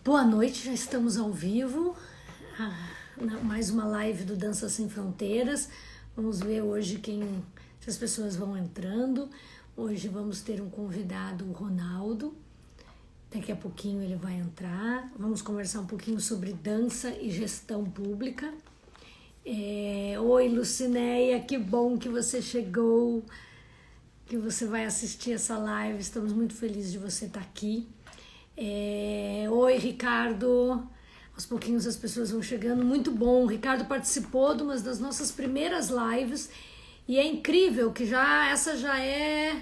Boa noite, já estamos ao vivo. Mais uma live do Dança Sem Fronteiras. Vamos ver hoje se as pessoas vão entrando. Hoje vamos ter um convidado, o Ronaldo. Daqui a pouquinho ele vai entrar. Vamos conversar um pouquinho sobre dança e gestão pública. Oi, Lucinéia, que bom que você chegou, que você vai assistir essa live. Estamos muito felizes de você estar aqui. Oi, Ricardo. Aos pouquinhos as pessoas vão chegando. Muito bom. O Ricardo participou de uma das nossas primeiras lives e é incrível que essa já é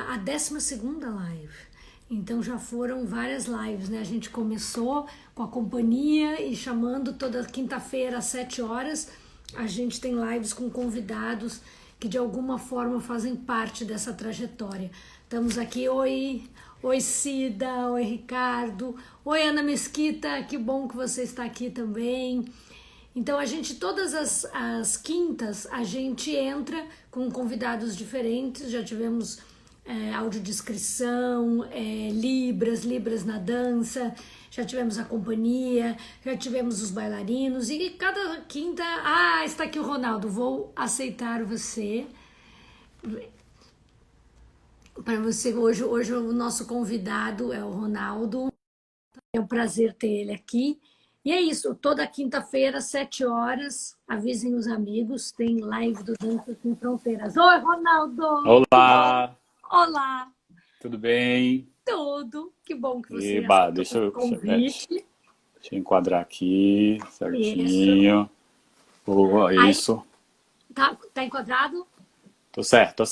a 12ª live. Então já foram várias lives, né? A gente começou com a companhia e chamando toda quinta-feira às 7 horas. A gente tem lives com convidados que de alguma forma fazem parte dessa trajetória. Estamos aqui, oi Cida, oi Ricardo, oi Ana Mesquita, que bom que você está aqui também. Então todas as quintas, a gente entra com convidados diferentes, já tivemos audiodescrição, Libras na dança, já tivemos a companhia, já tivemos os bailarinos e cada quinta... está aqui o Ronaldo, vou aceitar você. Para você, hoje o nosso convidado é o Ronaldo, é um prazer ter ele aqui. E é isso, toda quinta-feira, 7 horas, avisem os amigos, tem live do Dança Sem Fronteiras. Oi, Ronaldo! Olá! Olá! Tudo bem? Tudo, que bom que você Eba, aceitou o convite. deixa eu enquadrar aqui certinho. Isso. Boa, isso. Tá enquadrado? Tô certo.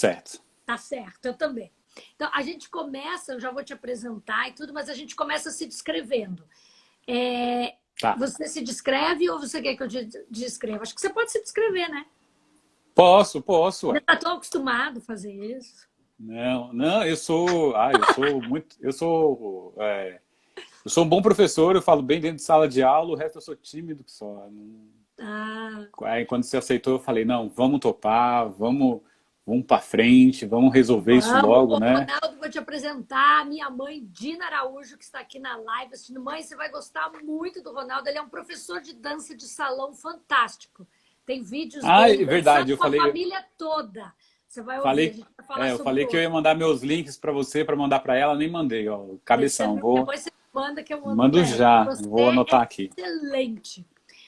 Tá certo, eu também. Então, a gente começa, eu já vou te apresentar e tudo, mas a gente começa se descrevendo. Tá. Você se descreve ou você quer que eu te descreva? Acho que você pode se descrever, né? Posso. Você tá tão acostumado a fazer isso. Não, eu sou um bom professor, eu falo bem dentro de sala de aula, o resto eu sou tímido que só. Aí quando você aceitou, eu falei, não, vamos topar, vamos para frente, vamos resolver isso logo, né? Ronaldo, vou te apresentar a minha mãe, Dina Araújo, que está aqui na live assistindo. Mãe, você vai gostar muito do Ronaldo. Ele é um professor de dança de salão fantástico. Tem vídeos dele É verdade, com a família toda. Você vai ouvir, a gente vai falar eu sobre falei que eu ia mandar meus links para você, para mandar para ela, nem mandei, ó, cabeção. Depois você manda que eu mando Mando para ela. já, Você vou anotar aqui. excelente.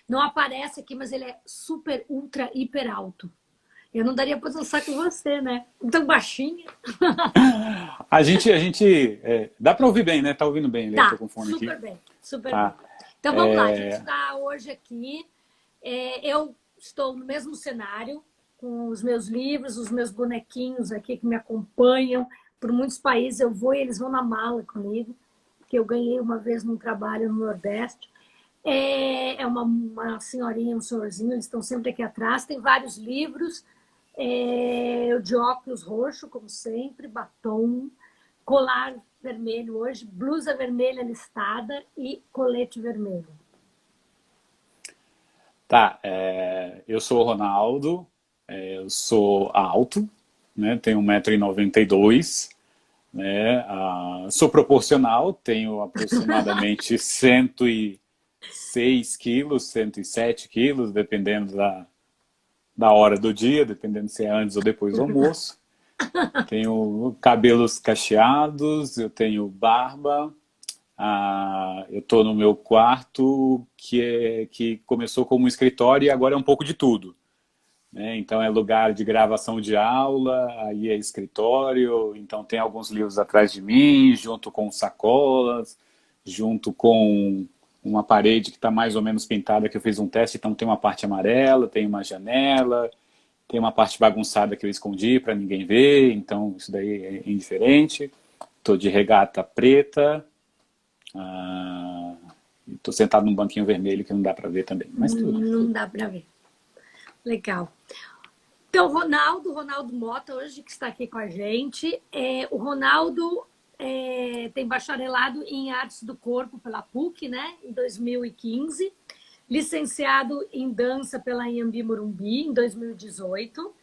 Não aparece aqui, mas ele é super, ultra, hiper alto. Eu não daria para dançar com você, né? Tão baixinha. Dá para ouvir bem, né? Tá ouvindo bem, né? Tô com fone super aqui. bem, super Tá. bem. Então vamos lá, a gente está hoje aqui. Eu estou no mesmo cenário, com os meus livros, os meus bonequinhos aqui que me acompanham. Por muitos países eu vou e eles vão na mala comigo, que eu ganhei uma vez num trabalho no Nordeste. É uma senhorinha, um senhorzinho, eles estão sempre aqui atrás. Tem vários livros. Eu de óculos roxo, como sempre, batom, colar vermelho hoje, blusa vermelha listada e colete vermelho. Tá, eu sou o Ronaldo, eu sou alto, né? Tenho 1,92 m, né? Sou proporcional, tenho aproximadamente 106 quilos, 107 quilos, dependendo da hora do dia, dependendo se é antes ou depois do almoço. Tenho cabelos cacheados, eu tenho barba. Eu estou no meu quarto, que começou como um escritório e agora é um pouco de tudo, né? Então é lugar de gravação de aula, aí é escritório, então tem alguns livros atrás de mim, junto com sacolas, junto com uma parede que está mais ou menos pintada, que eu fiz um teste, então tem uma parte amarela, tem uma janela, tem uma parte bagunçada que eu escondi para ninguém ver, então isso daí é indiferente. Estou de regata preta, estou sentado num banquinho vermelho que não dá para ver também, mas tudo bem. Não dá para ver. Legal. Então, Ronaldo Mota, hoje que está aqui com a gente. O Ronaldo tem bacharelado em Artes do Corpo pela PUC, né, em 2015. Licenciado em Dança pela Anhembi Morumbi, em 2018.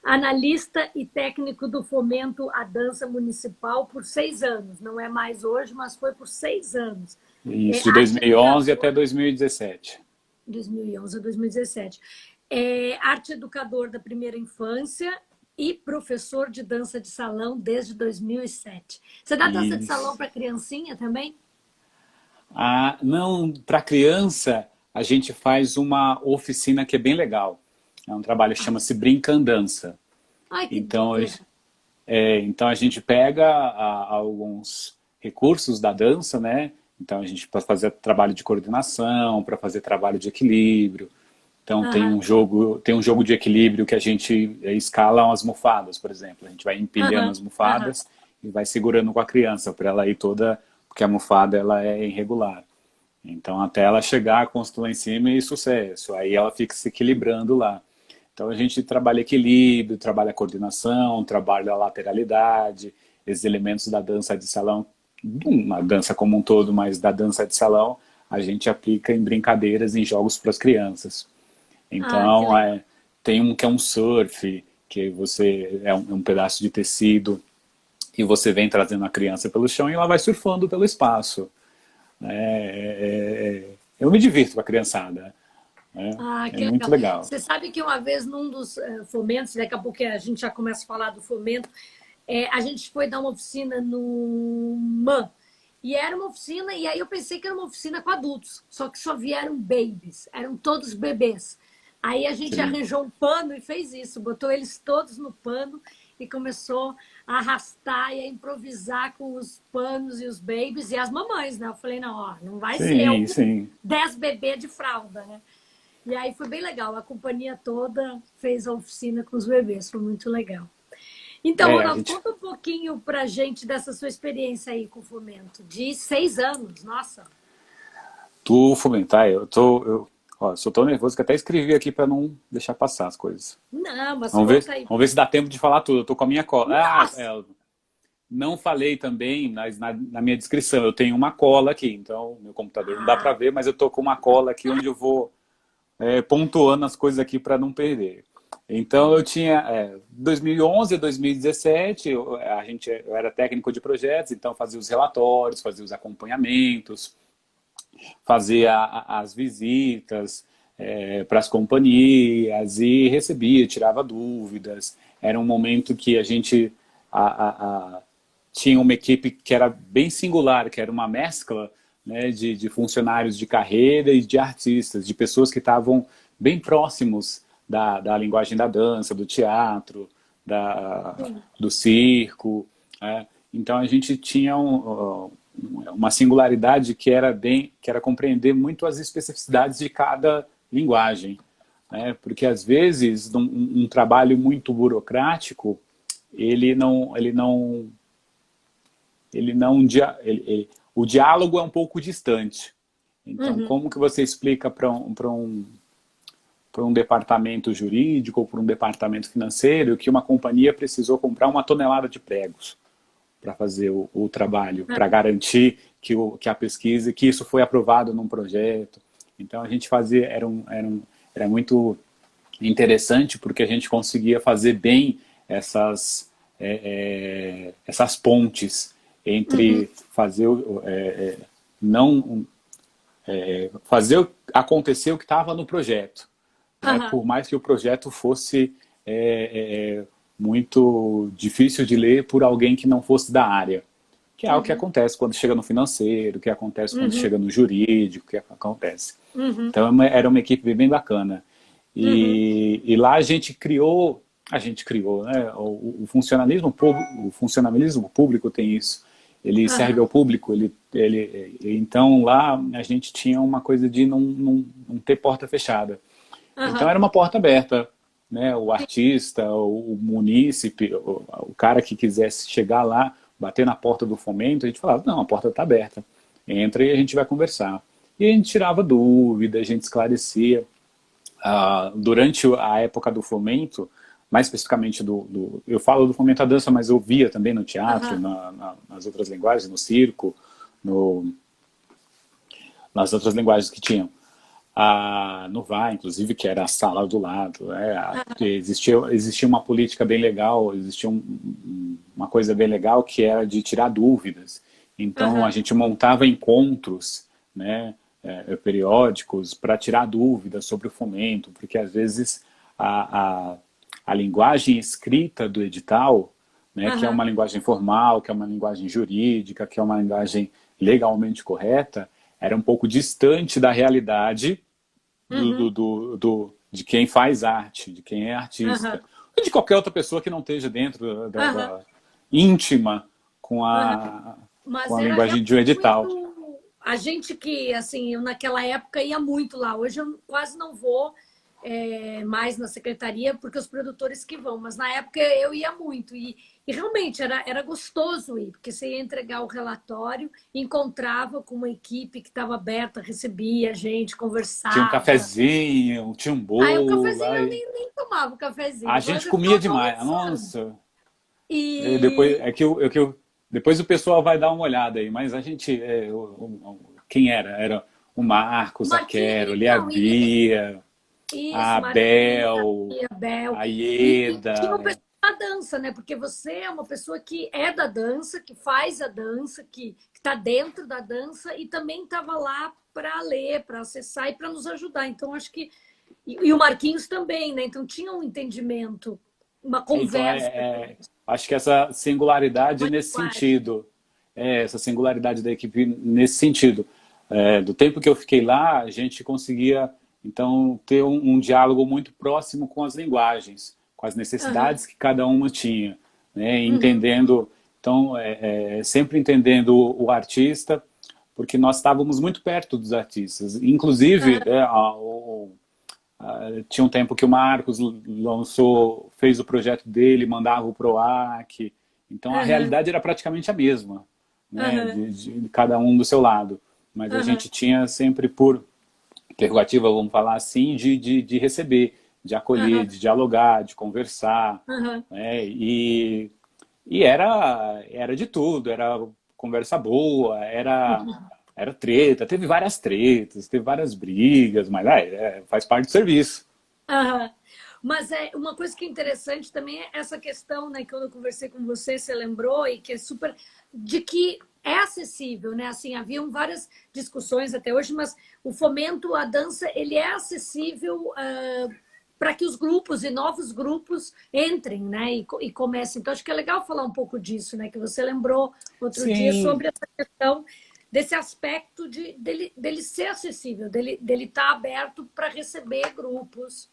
analista e técnico do Fomento à Dança Municipal por 6 anos. Não é mais hoje, mas foi por 6 anos. Isso, de 2011 até 2017. 2011 a 2017. Arte educador da primeira infância e professor de dança de salão desde 2007. Você dá dança de salão para criancinha também? Ah, não, para criança a gente faz uma oficina que é bem legal. É um trabalho que chama-se Brincandança. Ai, que Então, delícia. então a gente pega alguns recursos da dança, né? Então a gente para fazer trabalho de coordenação, para fazer trabalho de equilíbrio. Então tem um jogo de equilíbrio que a gente escala as almofadas, por exemplo. A gente vai empilhando as almofadas e vai segurando com a criança para ela ir toda, porque a almofada ela é irregular. Então até ela chegar, construir lá em cima e sucesso. Aí ela fica se equilibrando lá. Então a gente trabalha equilíbrio, trabalha coordenação, trabalha a lateralidade, esses elementos da dança de salão, uma dança como um todo, mas da dança de salão, a gente aplica em brincadeiras, em jogos para as crianças. Então tem um que é um surf, que você é um pedaço de tecido e você vem trazendo a criança pelo chão e ela vai surfando pelo espaço. Eu me divirto com a criançada. Que muito legal. Você sabe que uma vez num dos fomentos, daqui a pouco a gente já começa a falar do fomento, a gente foi dar uma oficina no MAN. E era uma oficina, e aí eu pensei que era uma oficina com adultos, só que só vieram babies, eram todos bebês. Aí a gente arranjou um pano e fez isso, botou eles todos no pano e começou a arrastar e a improvisar com os panos e os babies e as mamães, né? Eu falei, não vai ser 10 bebês de fralda, né? E aí foi bem legal, a companhia toda fez a oficina com os bebês, foi muito legal. Então, Ronaldo, conta um pouquinho pra gente dessa sua experiência aí com o Fomento, de 6 anos, nossa. Tu fomentar, eu sou tão nervoso que até escrevi aqui para não deixar passar as coisas. Não, mas vamos ver se dá tempo de falar tudo. Eu tô com a minha cola. Não falei também, mas na minha descrição eu tenho uma cola aqui, então meu computador não dá para ver, mas eu tô com uma cola aqui onde eu vou pontuando as coisas aqui para não perder. Então eu tinha 2011 a 2017, eu era técnico de projetos, então fazia os relatórios, fazia os acompanhamentos, fazia as visitas para as companhias e recebia, tirava dúvidas. Era um momento que a gente tinha uma equipe que era bem singular, que era uma mescla, né, de funcionários de carreira e de artistas, de pessoas que estavam bem próximos da linguagem da dança, do teatro, do circo. Então a gente tinha uma singularidade que era compreender muito as especificidades de cada linguagem, né? Porque às vezes um trabalho muito burocrático o diálogo é um pouco distante. Então como que você explica para um departamento jurídico ou para um departamento financeiro que uma companhia precisou comprar 1 tonelada de pregos para fazer o trabalho, para garantir que a pesquisa, que isso foi aprovado num projeto. Então a gente fazia, era muito interessante porque a gente conseguia fazer bem essas pontes entre fazer fazer acontecer o que estava no projeto, né? Por mais que o projeto fosse muito difícil de ler por alguém que não fosse da área, que é o que acontece quando chega no financeiro, o que acontece quando chega no jurídico, o que acontece. Então era uma equipe bem bacana. E lá a gente criou, né? O funcionalismo público tem isso. Ele serve ao público, então lá a gente tinha uma coisa de não ter porta fechada. Então era uma porta aberta, né? O artista, o munícipe, o cara que quisesse chegar lá, bater na porta do Fomento, a gente falava, não, a porta está aberta, entra e a gente vai conversar. E a gente tirava dúvida, a gente esclarecia. Durante a época do Fomento, mais especificamente eu falo do Fomento à Dança, mas eu via também no teatro, nas outras linguagens, no circo, nas outras linguagens que tinham. no VAR, inclusive, que era a sala do lado. Existia uma política bem legal, existia uma coisa bem legal que era de tirar dúvidas. Então, a Aham, gente montava encontros, né, periódicos para tirar dúvidas sobre o fomento, porque às vezes a, a, a linguagem escrita do edital, né, que é uma aham, linguagem formal, que é uma linguagem jurídica, que é uma linguagem legalmente correta, era um pouco distante da realidade uhum, de quem faz arte, de quem é artista, aham, ou de qualquer outra pessoa que não esteja dentro aham, íntima aham. com Mas a era linguagem realmente de um edital. muito. A gente que, assim, eu naquela época ia muito lá. Hoje eu quase não vou mais na secretaria, porque os produtores que vão. Mas na época eu ia muito. E realmente era gostoso ir, porque você ia entregar o relatório, encontrava com uma equipe que estava aberta, recebia a gente, Tinha um conversava. cafezinho, tinha um Aí o bolo, cafezinho eu aí nem tomava o cafezinho, a eu gente gosto de comia ficar demais. conversando. Nossa, depois E depois o pessoal vai dar uma olhada aí, mas a gente, quem era? Era o o Marcos, a Marquinhos, Carol, a então, Bia, a isso, Marquinhos, Abel, a Bel. a E tinha o Ieda. pessoal da dança, né? Porque você é uma pessoa que é da dança, que faz a dança, que está dentro da dança e também estava lá para ler, para acessar e para nos ajudar. Então, acho que. E o Marquinhos também, né? Então, tinha um entendimento, uma Então, conversa, acho que essa singularidade uma nesse linguagem. sentido, essa singularidade da equipe nesse sentido. Do tempo que eu fiquei lá, a gente conseguia, então, ter um diálogo muito próximo com as linguagens, com as Aham, necessidades que cada uma tinha, né? uhum, Entendendo, então, sempre entendendo o artista, porque nós estávamos muito perto dos artistas. Inclusive, aham, tinha um tempo que o Marcos fez o projeto dele, mandava o PROAC. Então a aham, realidade era praticamente a mesma, né, aham, de cada um do seu lado. Mas a aham, gente tinha sempre por prerrogativa, vamos falar assim, de receber, de acolher, aham, de dialogar, de conversar. aham. Né, e era de tudo, era conversa boa, era treta, teve várias tretas, teve várias brigas, mas faz parte do serviço. Aham. Mas é uma coisa que é interessante também é essa questão, né, que quando eu conversei com você, você lembrou e que é super de que é acessível, né? Assim, haviam várias discussões até hoje, mas o fomento à dança, ele é acessível para que os grupos e novos grupos entrem, né, e comecem. Então, acho que é legal falar um pouco disso, né, que você lembrou outro dia Sim, sobre essa questão desse aspecto dele ser acessível, dele estar aberto para receber grupos.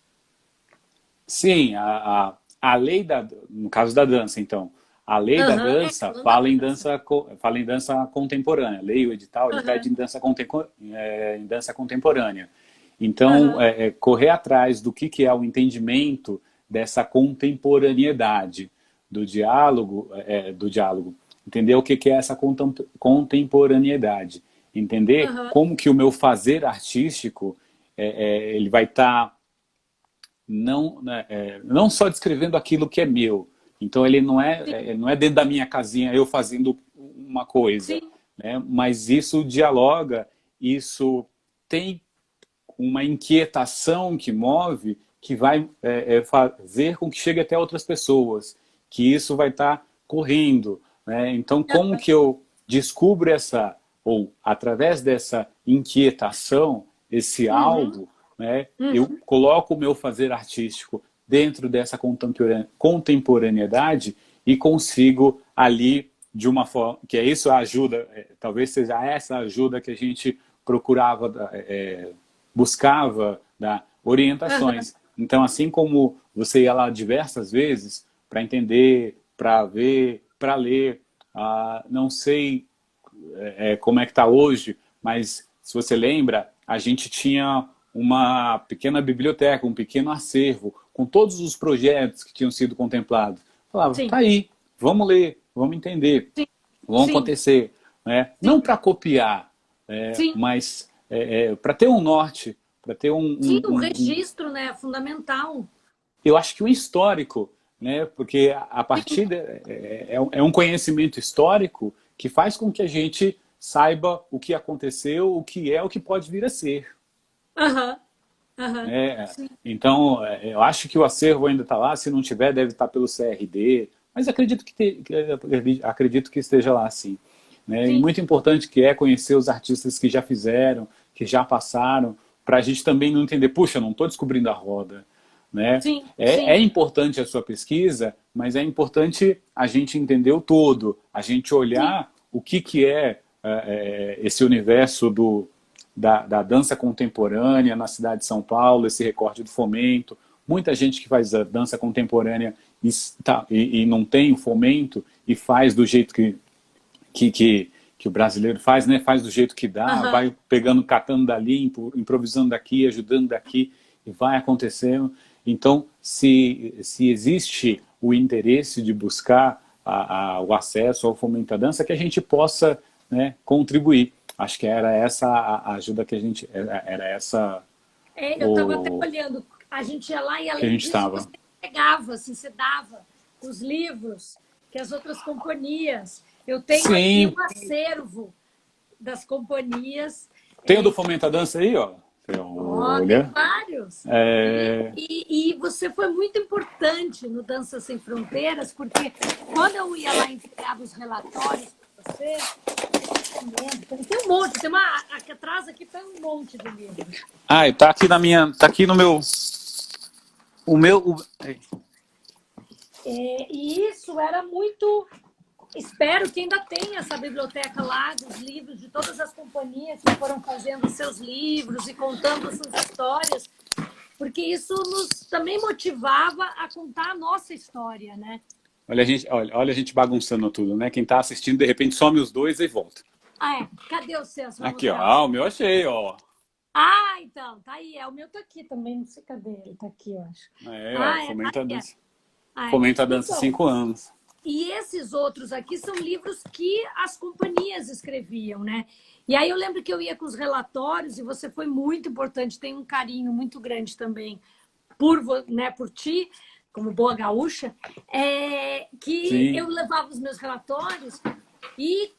sim, a lei no caso da dança, então, a lei da Aham, dança falando da dança. fala em dança contemporânea. A lei, o edital, ele pede Aham, em dança contemporânea. Então, aham, correr atrás que é o entendimento dessa contemporaneidade do diálogo, entender o que é essa contemporaneidade, entender aham, como que o meu fazer artístico ele vai estar não, né, não só descrevendo aquilo que é meu. Então ele sim, não é dentro da minha casinha eu fazendo uma coisa, sim, né? Mas isso dialoga, isso tem uma inquietação que move, que vai fazer com que chegue até outras pessoas, que isso vai estar correndo, né? Então como que eu descubro ou através dessa inquietação, esse uhum, algo, né, eu uhum, coloco o meu fazer artístico dentro dessa contemporaneidade e consigo ali de uma forma que é isso a ajuda, talvez seja essa ajuda que a gente procurava, buscava aham, orientações. Então, assim como você ia lá diversas vezes para entender, para ver, para ler, não sei como é que está hoje, mas se você lembra, a gente tinha uma pequena biblioteca, um pequeno acervo, com todos os projetos que tinham sido contemplados. Falava, tá sim, aí, vamos ler, vamos entender, sim, vão sim, acontecer. Né? Não sim, para copiar, sim, mas para ter um norte, para ter sim, o registro, né, é fundamental. eu acho que um histórico, né? Porque a Sim, partir é um conhecimento histórico que faz com que a gente saiba o que aconteceu, o que é, o que pode vir a ser. Aham, aham. Né? Sim, Então, eu acho que o acervo ainda está lá, se não tiver, deve estar pelo CRD, mas acredito acredito que esteja lá, sim. Né? E sim, muito importante que é conhecer os artistas que já fizeram, que já passaram, para a gente também não entender, puxa, eu não estou descobrindo a roda. Né? sim, É sim, importante a sua pesquisa, mas é importante a gente entender o todo, a gente sim. olhar o que esse universo da dança contemporânea na cidade de São Paulo, esse recorte do fomento. Muita gente que faz a dança contemporânea e não tem o fomento e faz do jeito que, que, que o brasileiro faz, né? Faz do jeito que dá, Aham. vai pegando, catando dali, improvisando daqui, ajudando daqui, e vai acontecendo. Então, se existe o interesse de buscar o acesso ao fomento da dança, que a gente possa, né, contribuir. Acho que era essa a ajuda que a gente. Era essa É, eu estava até o olhando, a gente ia lá e que a além gente disso estava. você pegava, assim, você dava os livros que as outras companhias. Eu tenho aqui Sim, um acervo das companhias. tem o do Fomento à Dança aí, ó. Você Ó, tem olha. vários. É, E você foi muito importante no Dança Sem Fronteiras, porque quando eu ia lá e entregava os relatórios para você, tem um monte, tem uma. Aqui atrás aqui tem um monte de livros. ah, tá aqui na minha. Tá aqui no meu. O meu. E isso era muito. Espero que ainda tenha essa biblioteca lá dos livros de todas as companhias que foram fazendo seus livros e contando suas histórias, porque isso nos também motivava a contar a nossa história, né? Olha a gente bagunçando tudo, né? Quem tá assistindo, de repente, some os dois e volta. Ah, é. Cadê o seu? Você vai Aqui, ó. mostrar o Ah, seu? o meu achei, ó. Ah, então, tá aí. É, o meu tá aqui também. Não sei cadê ele. Tá aqui, eu acho. É, ó. Ah, é, tá Fomenta a aí. É. dança. Ah, é. Fomenta a dança Então, 5 anos. e esses outros aqui são livros que as companhias escreviam, né? E aí eu lembro que eu ia com os relatórios e você foi muito importante, tem um carinho muito grande também né, por ti, como boa gaúcha, que eu Sim. levava os meus relatórios e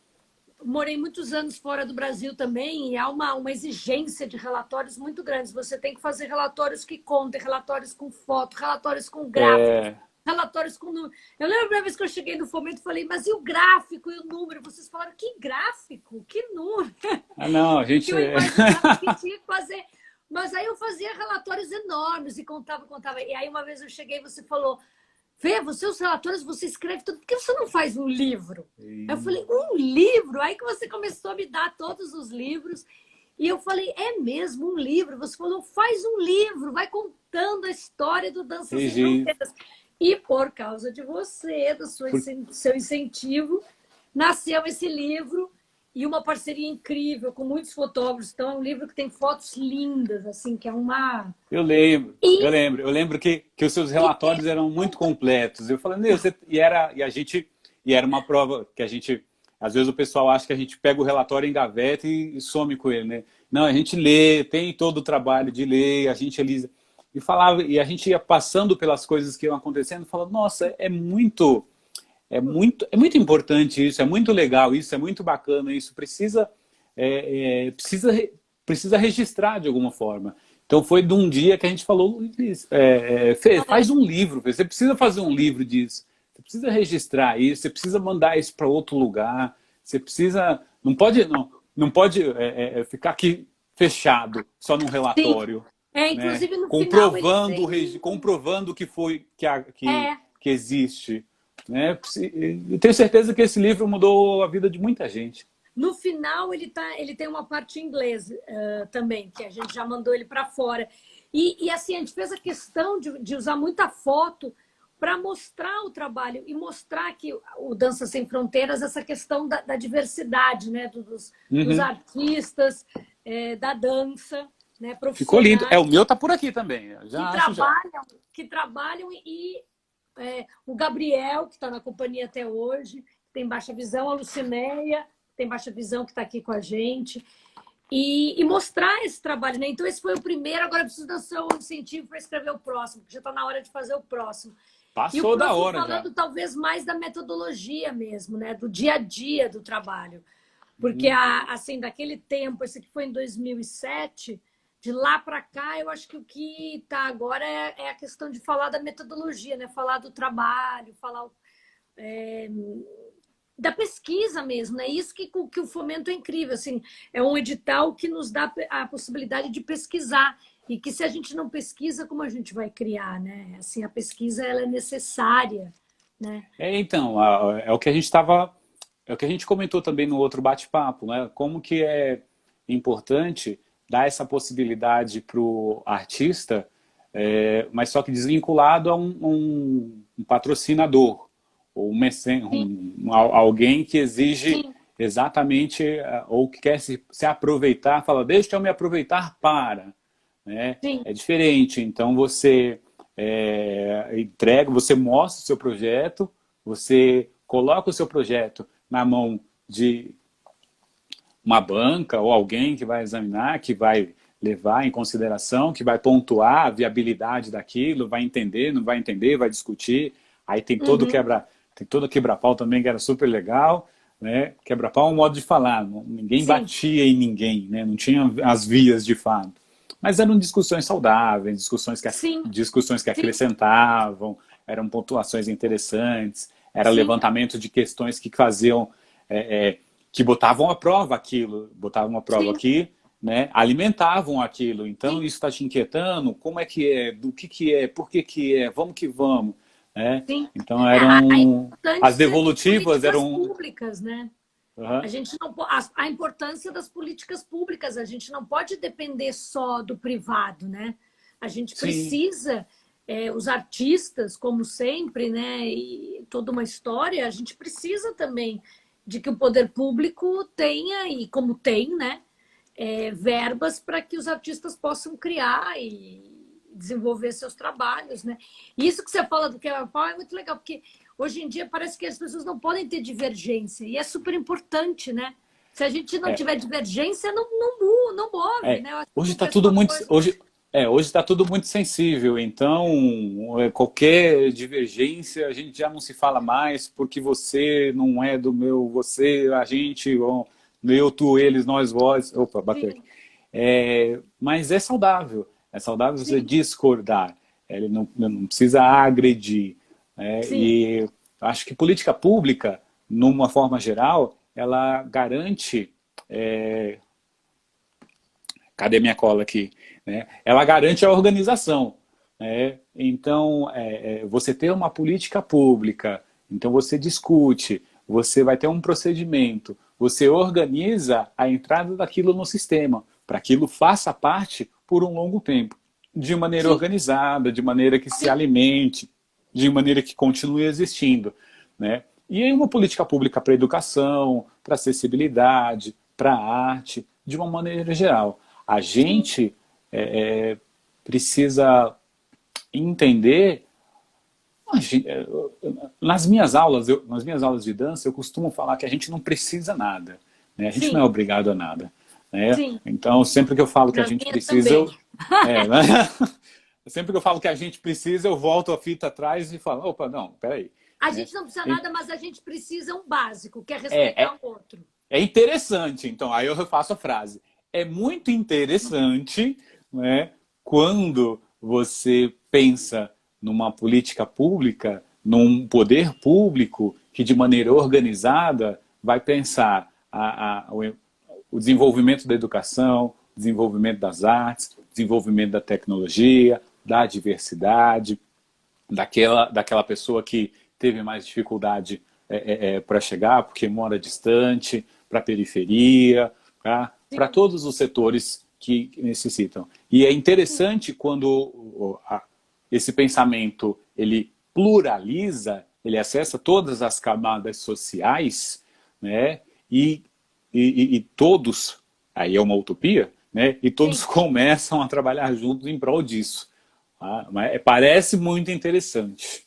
morei muitos anos fora do Brasil também e há uma exigência de relatórios muito grandes. Você tem que fazer relatórios que contem, relatórios com foto, relatórios com gráficos, É... relatórios com número. Eu lembro a primeira vez que eu cheguei no Fomento e falei, mas e o gráfico e o número? Vocês falaram, que gráfico? Que número? Ah, não, a Que gente. eu imaginava que tinha que fazer. Mas aí eu fazia relatórios enormes e contava, contava. E aí uma vez eu cheguei e você falou, Fê, você, os relatórios, você escreve tudo, por que você não faz um livro? Aí eu falei, um livro? Aí que você começou a me dar todos os livros. E eu falei, é mesmo um livro? Você falou, faz um livro, vai contando a história do Dança Sem Entendi. Fronteiras. E por causa de você, Por- seu incentivo, nasceu esse livro e uma parceria incrível com muitos fotógrafos. Então, é um livro que tem fotos lindas, assim, que é uma. Eu lembro, E, eu lembro que os seus e tem relatórios eram muito completos. Eu falei, meu, e era uma prova que a gente, às vezes o pessoal acha que a gente pega o relatório em gaveta e some com ele, né? Não, a gente lê, tem todo o trabalho de ler, a gente ali e falava, e a gente ia passando pelas coisas que iam acontecendo, falando, nossa, é muito importante isso, é muito legal isso, é muito bacana isso, precisa registrar de alguma forma. Então foi de um dia que a gente falou, Fê, faz um livro, Fê, você precisa fazer um livro disso, você precisa registrar isso, você precisa mandar isso para outro lugar, você precisa, não pode ficar aqui fechado só num sim. relatório, né? Inclusive no final ele Comprovando, tem. comprovando que foi É, que existe. Né? Eu tenho certeza que esse livro mudou a vida de muita gente. no final ele tem uma parte em inglês também, que a gente já mandou ele para fora. E assim, a gente fez a questão de usar muita foto para mostrar o trabalho e mostrar que o Dança Sem Fronteiras, essa questão da diversidade, né? Dos Uhum. artistas, da dança, né? Ficou lindo. Profissionais O meu tá por aqui também. Eu que já acho já. trabalham, que trabalham o Gabriel, que está na companhia até hoje, tem baixa visão, a Lucinéia, tem baixa visão, que está aqui com a gente. E mostrar esse trabalho, né? Então, esse foi o primeiro, agora eu preciso dar seu incentivo para escrever o próximo, porque já está na hora de fazer o próximo. E o Passou da próximo hora já. falando talvez mais da metodologia mesmo, né? Do dia a dia do trabalho. Porque, assim, daquele tempo, esse aqui foi em 2007, de lá para cá, eu acho que o que está agora é a questão de falar da metodologia, né? Falar do trabalho, falar da pesquisa mesmo, né? Isso que o Fomento é incrível, assim, é um edital que nos dá a possibilidade de pesquisar e que se a gente não pesquisa, como a gente vai criar, né? Assim, a pesquisa ela é necessária, né? Então, é o que a gente é o que a gente comentou também no outro bate-papo, né? Como que é importante dar essa possibilidade para o artista, mas só que desvinculado a um patrocinador, ou Sim, alguém que exige sim, exatamente, ou que quer se aproveitar, fala, deixa eu me aproveitar para, né? sim, É diferente. Então você entrega, você mostra o seu projeto, você coloca o seu projeto na mão de uma banca ou alguém que vai examinar, que vai levar em consideração, que vai pontuar a viabilidade daquilo, vai entender, não vai entender, vai discutir. Aí uhum, tem todo o quebra-pau também que era super legal, né? Quebra-pau é um modo de falar, ninguém sim, batia em ninguém, né? Não tinha as vias de fato. Mas eram discussões saudáveis, sim, discussões que sim, acrescentavam, eram pontuações interessantes, era sim, levantamento de questões que faziam, é, é, que botavam à prova aquilo, botavam à prova sim, aqui, né? Alimentavam aquilo. Então, sim. isso está te inquietando? Como é que é? Do que é? Por que é? Vamos que vamos. Né? Sim. Então, A eram... As importância de devolutivas políticas eram... públicas, né? A Uhum. gente não a importância das políticas públicas, a gente não pode depender só do privado, né? A gente Sim, precisa, os artistas, como sempre, né? E toda uma história, a gente precisa também de que o poder público tenha, e como tem, né? Verbas para que os artistas possam criar e desenvolver seus trabalhos, né? E isso que você fala do quebra-pau é muito legal, porque hoje em dia parece que as pessoas não podem ter divergência, e é super importante, né? Se a gente não é, tiver divergência, não move, né? Eu acho que hoje está acontece tudo uma muito... coisa. Hoje está tudo muito sensível, então qualquer divergência a gente já não se fala mais porque você não é do meu, você, a gente, eu, tu, eles, nós, vós. Opa, bateu aqui. Sim, Mas é saudável você sim, discordar, ele não precisa agredir. Né? sim, E acho que política pública, numa forma geral, ela garante cadê minha cola aqui? Né? Ela garante a organização. Né? Então, você ter uma política pública, então você discute, você vai ter um procedimento, você organiza a entrada daquilo no sistema, para que aquilo faça parte por um longo tempo, de maneira sim, organizada, de maneira que se sim, alimente, de maneira que continue existindo. Né? E aí uma política pública para educação, para acessibilidade, para arte, de uma maneira geral. A sim, gente precisa entender. Nas minhas aulas de dança, eu costumo falar que a gente não precisa nada. Né? A gente não é sim, obrigado a nada. Né? sim. Então, sempre que eu falo que a Nas gente minhas precisa, também. né? Sempre que eu falo que a gente precisa, eu volto a fita atrás e falo, opa, não, peraí. A Né? gente não precisa nada, mas a gente precisa um básico, que é É, respeitar é, o outro. É interessante, então, aí eu refaço a frase. É muito interessante, né, quando você pensa numa política pública, num poder público que, de maneira organizada, vai pensar o desenvolvimento da educação, o desenvolvimento das artes, o desenvolvimento da tecnologia, da diversidade, daquela pessoa que teve mais dificuldade para chegar, porque mora distante, para a periferia, para Sim, todos os setores que necessitam. E é interessante quando esse pensamento ele pluraliza, ele acessa todas as camadas sociais, né? E todos, aí é uma utopia, né? E todos sim. começam a trabalhar juntos em prol disso. Mas parece muito interessante.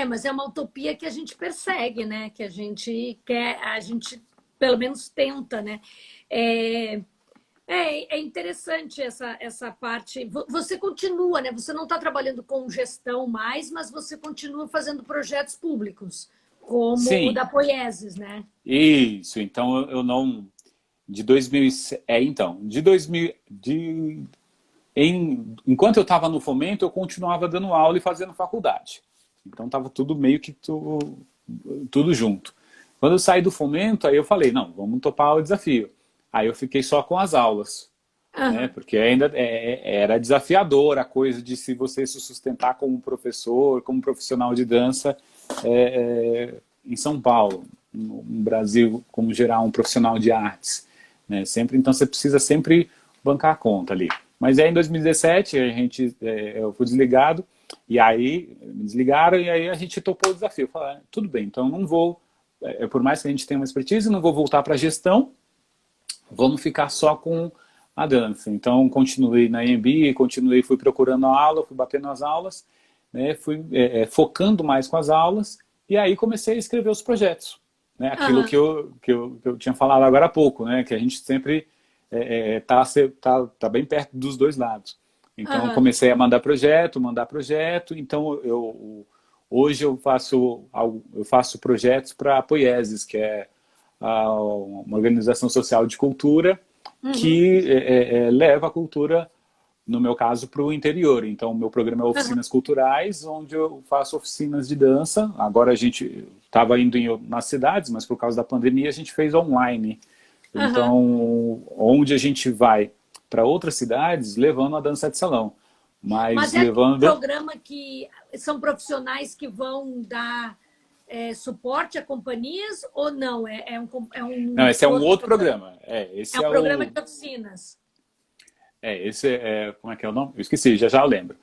Mas é uma utopia que a gente persegue, né? Que a gente quer, a gente pelo menos tenta, né? É, é interessante essa parte. Você continua, né? Você não está trabalhando com gestão mais, mas você continua fazendo projetos públicos, como o Sim, da Poieses, né? isso. Então eu não. De 2000, então, de 2000, enquanto eu estava no Fomento, eu continuava dando aula e fazendo faculdade. Então estava tudo meio que tudo junto. Quando eu saí do Fomento, aí eu falei, não, vamos topar o desafio. Aí eu fiquei só com as aulas, né? Aham. Porque ainda era desafiador a coisa de se você se sustentar como professor, como profissional de dança em São Paulo, no Brasil, como gerar um profissional de artes, né? Sempre, então você precisa sempre bancar a conta ali. Mas aí em 2017 eu fui desligado e aí me desligaram e aí a gente topou o desafio. Falei, tudo bem, então não vou, por mais que a gente tenha uma expertise, não vou voltar para a gestão, vamos ficar só com a dança. Então, continuei na EMB, fui procurando a aula, fui batendo as aulas, né, fui focando mais com as aulas, e aí comecei a escrever os projetos. Né, aquilo Aham. que eu tinha falado agora há pouco, né, que a gente sempre tá bem perto dos dois lados. Então, Aham. comecei a mandar projeto. Então, hoje eu faço projetos para a Poieses, que é uma organização social de cultura Uhum. que leva a cultura, no meu caso, para o interior. Então, o meu programa é Aham. Oficinas Culturais, onde eu faço oficinas de dança. Agora a gente estava indo nas cidades, mas por causa da pandemia a gente fez online. Aham. Então, onde a gente vai para outras cidades levando a dança de salão, mas Mas é aquele levando. programa que são profissionais que vão dar suporte a companhias ou não? É Não, um esse é um outro outro programa. programa. É Esse um é programa o. de oficinas. Como é que é o nome? Eu esqueci, já eu lembro.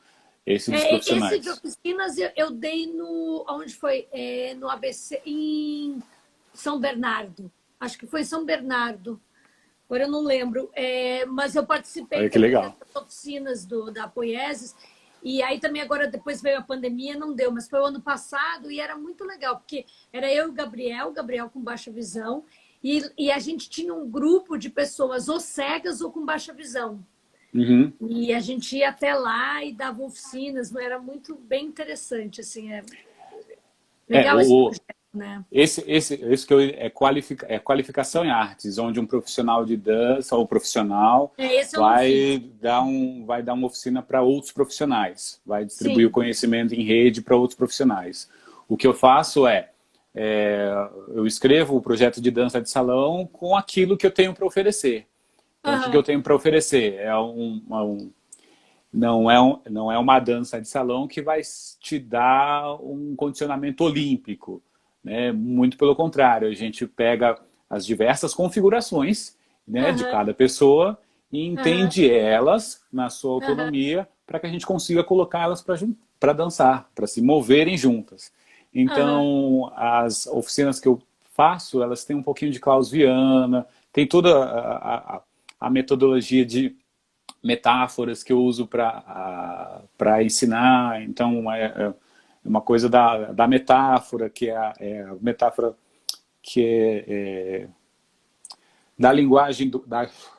Esse dos Esse de profissionais. oficinas eu dei no. Onde foi? No ABC, em São Bernardo. Acho que foi em São Bernardo. Agora eu não lembro. Mas eu participei Olha que também legal. dessas oficinas da Poieses. E aí também agora, depois veio a pandemia, não deu, mas foi o ano passado e era muito legal, porque era eu e o Gabriel com baixa visão, e a gente tinha um grupo de pessoas ou cegas ou com baixa visão. Uhum. E a gente ia até lá e dava oficinas, não era muito bem interessante, assim, é É, legal esse projeto, né? esse que é qualificação em artes, onde um profissional de dança ou profissional Esse eu não fiz. vai dar uma oficina para outros profissionais, vai distribuir o Sim. conhecimento em rede para outros profissionais. O que eu faço eu escrevo o projeto de dança de salão com aquilo que eu tenho para oferecer. Então, o que eu Aham, tenho para oferecer? Não é uma dança de salão que vai te dar um condicionamento olímpico, né? Muito pelo contrário, a gente pega as diversas configurações, né, de aham, cada pessoa e aham, entende elas na sua aham, autonomia para que a gente consiga colocá-las para dançar, para se moverem juntas. aham, Então, as oficinas que eu faço, elas têm um pouquinho de Klaus Viana, tem toda a metodologia de metáforas que eu uso para ensinar. Então, uma coisa da metáfora, que é a metáfora que da linguagem,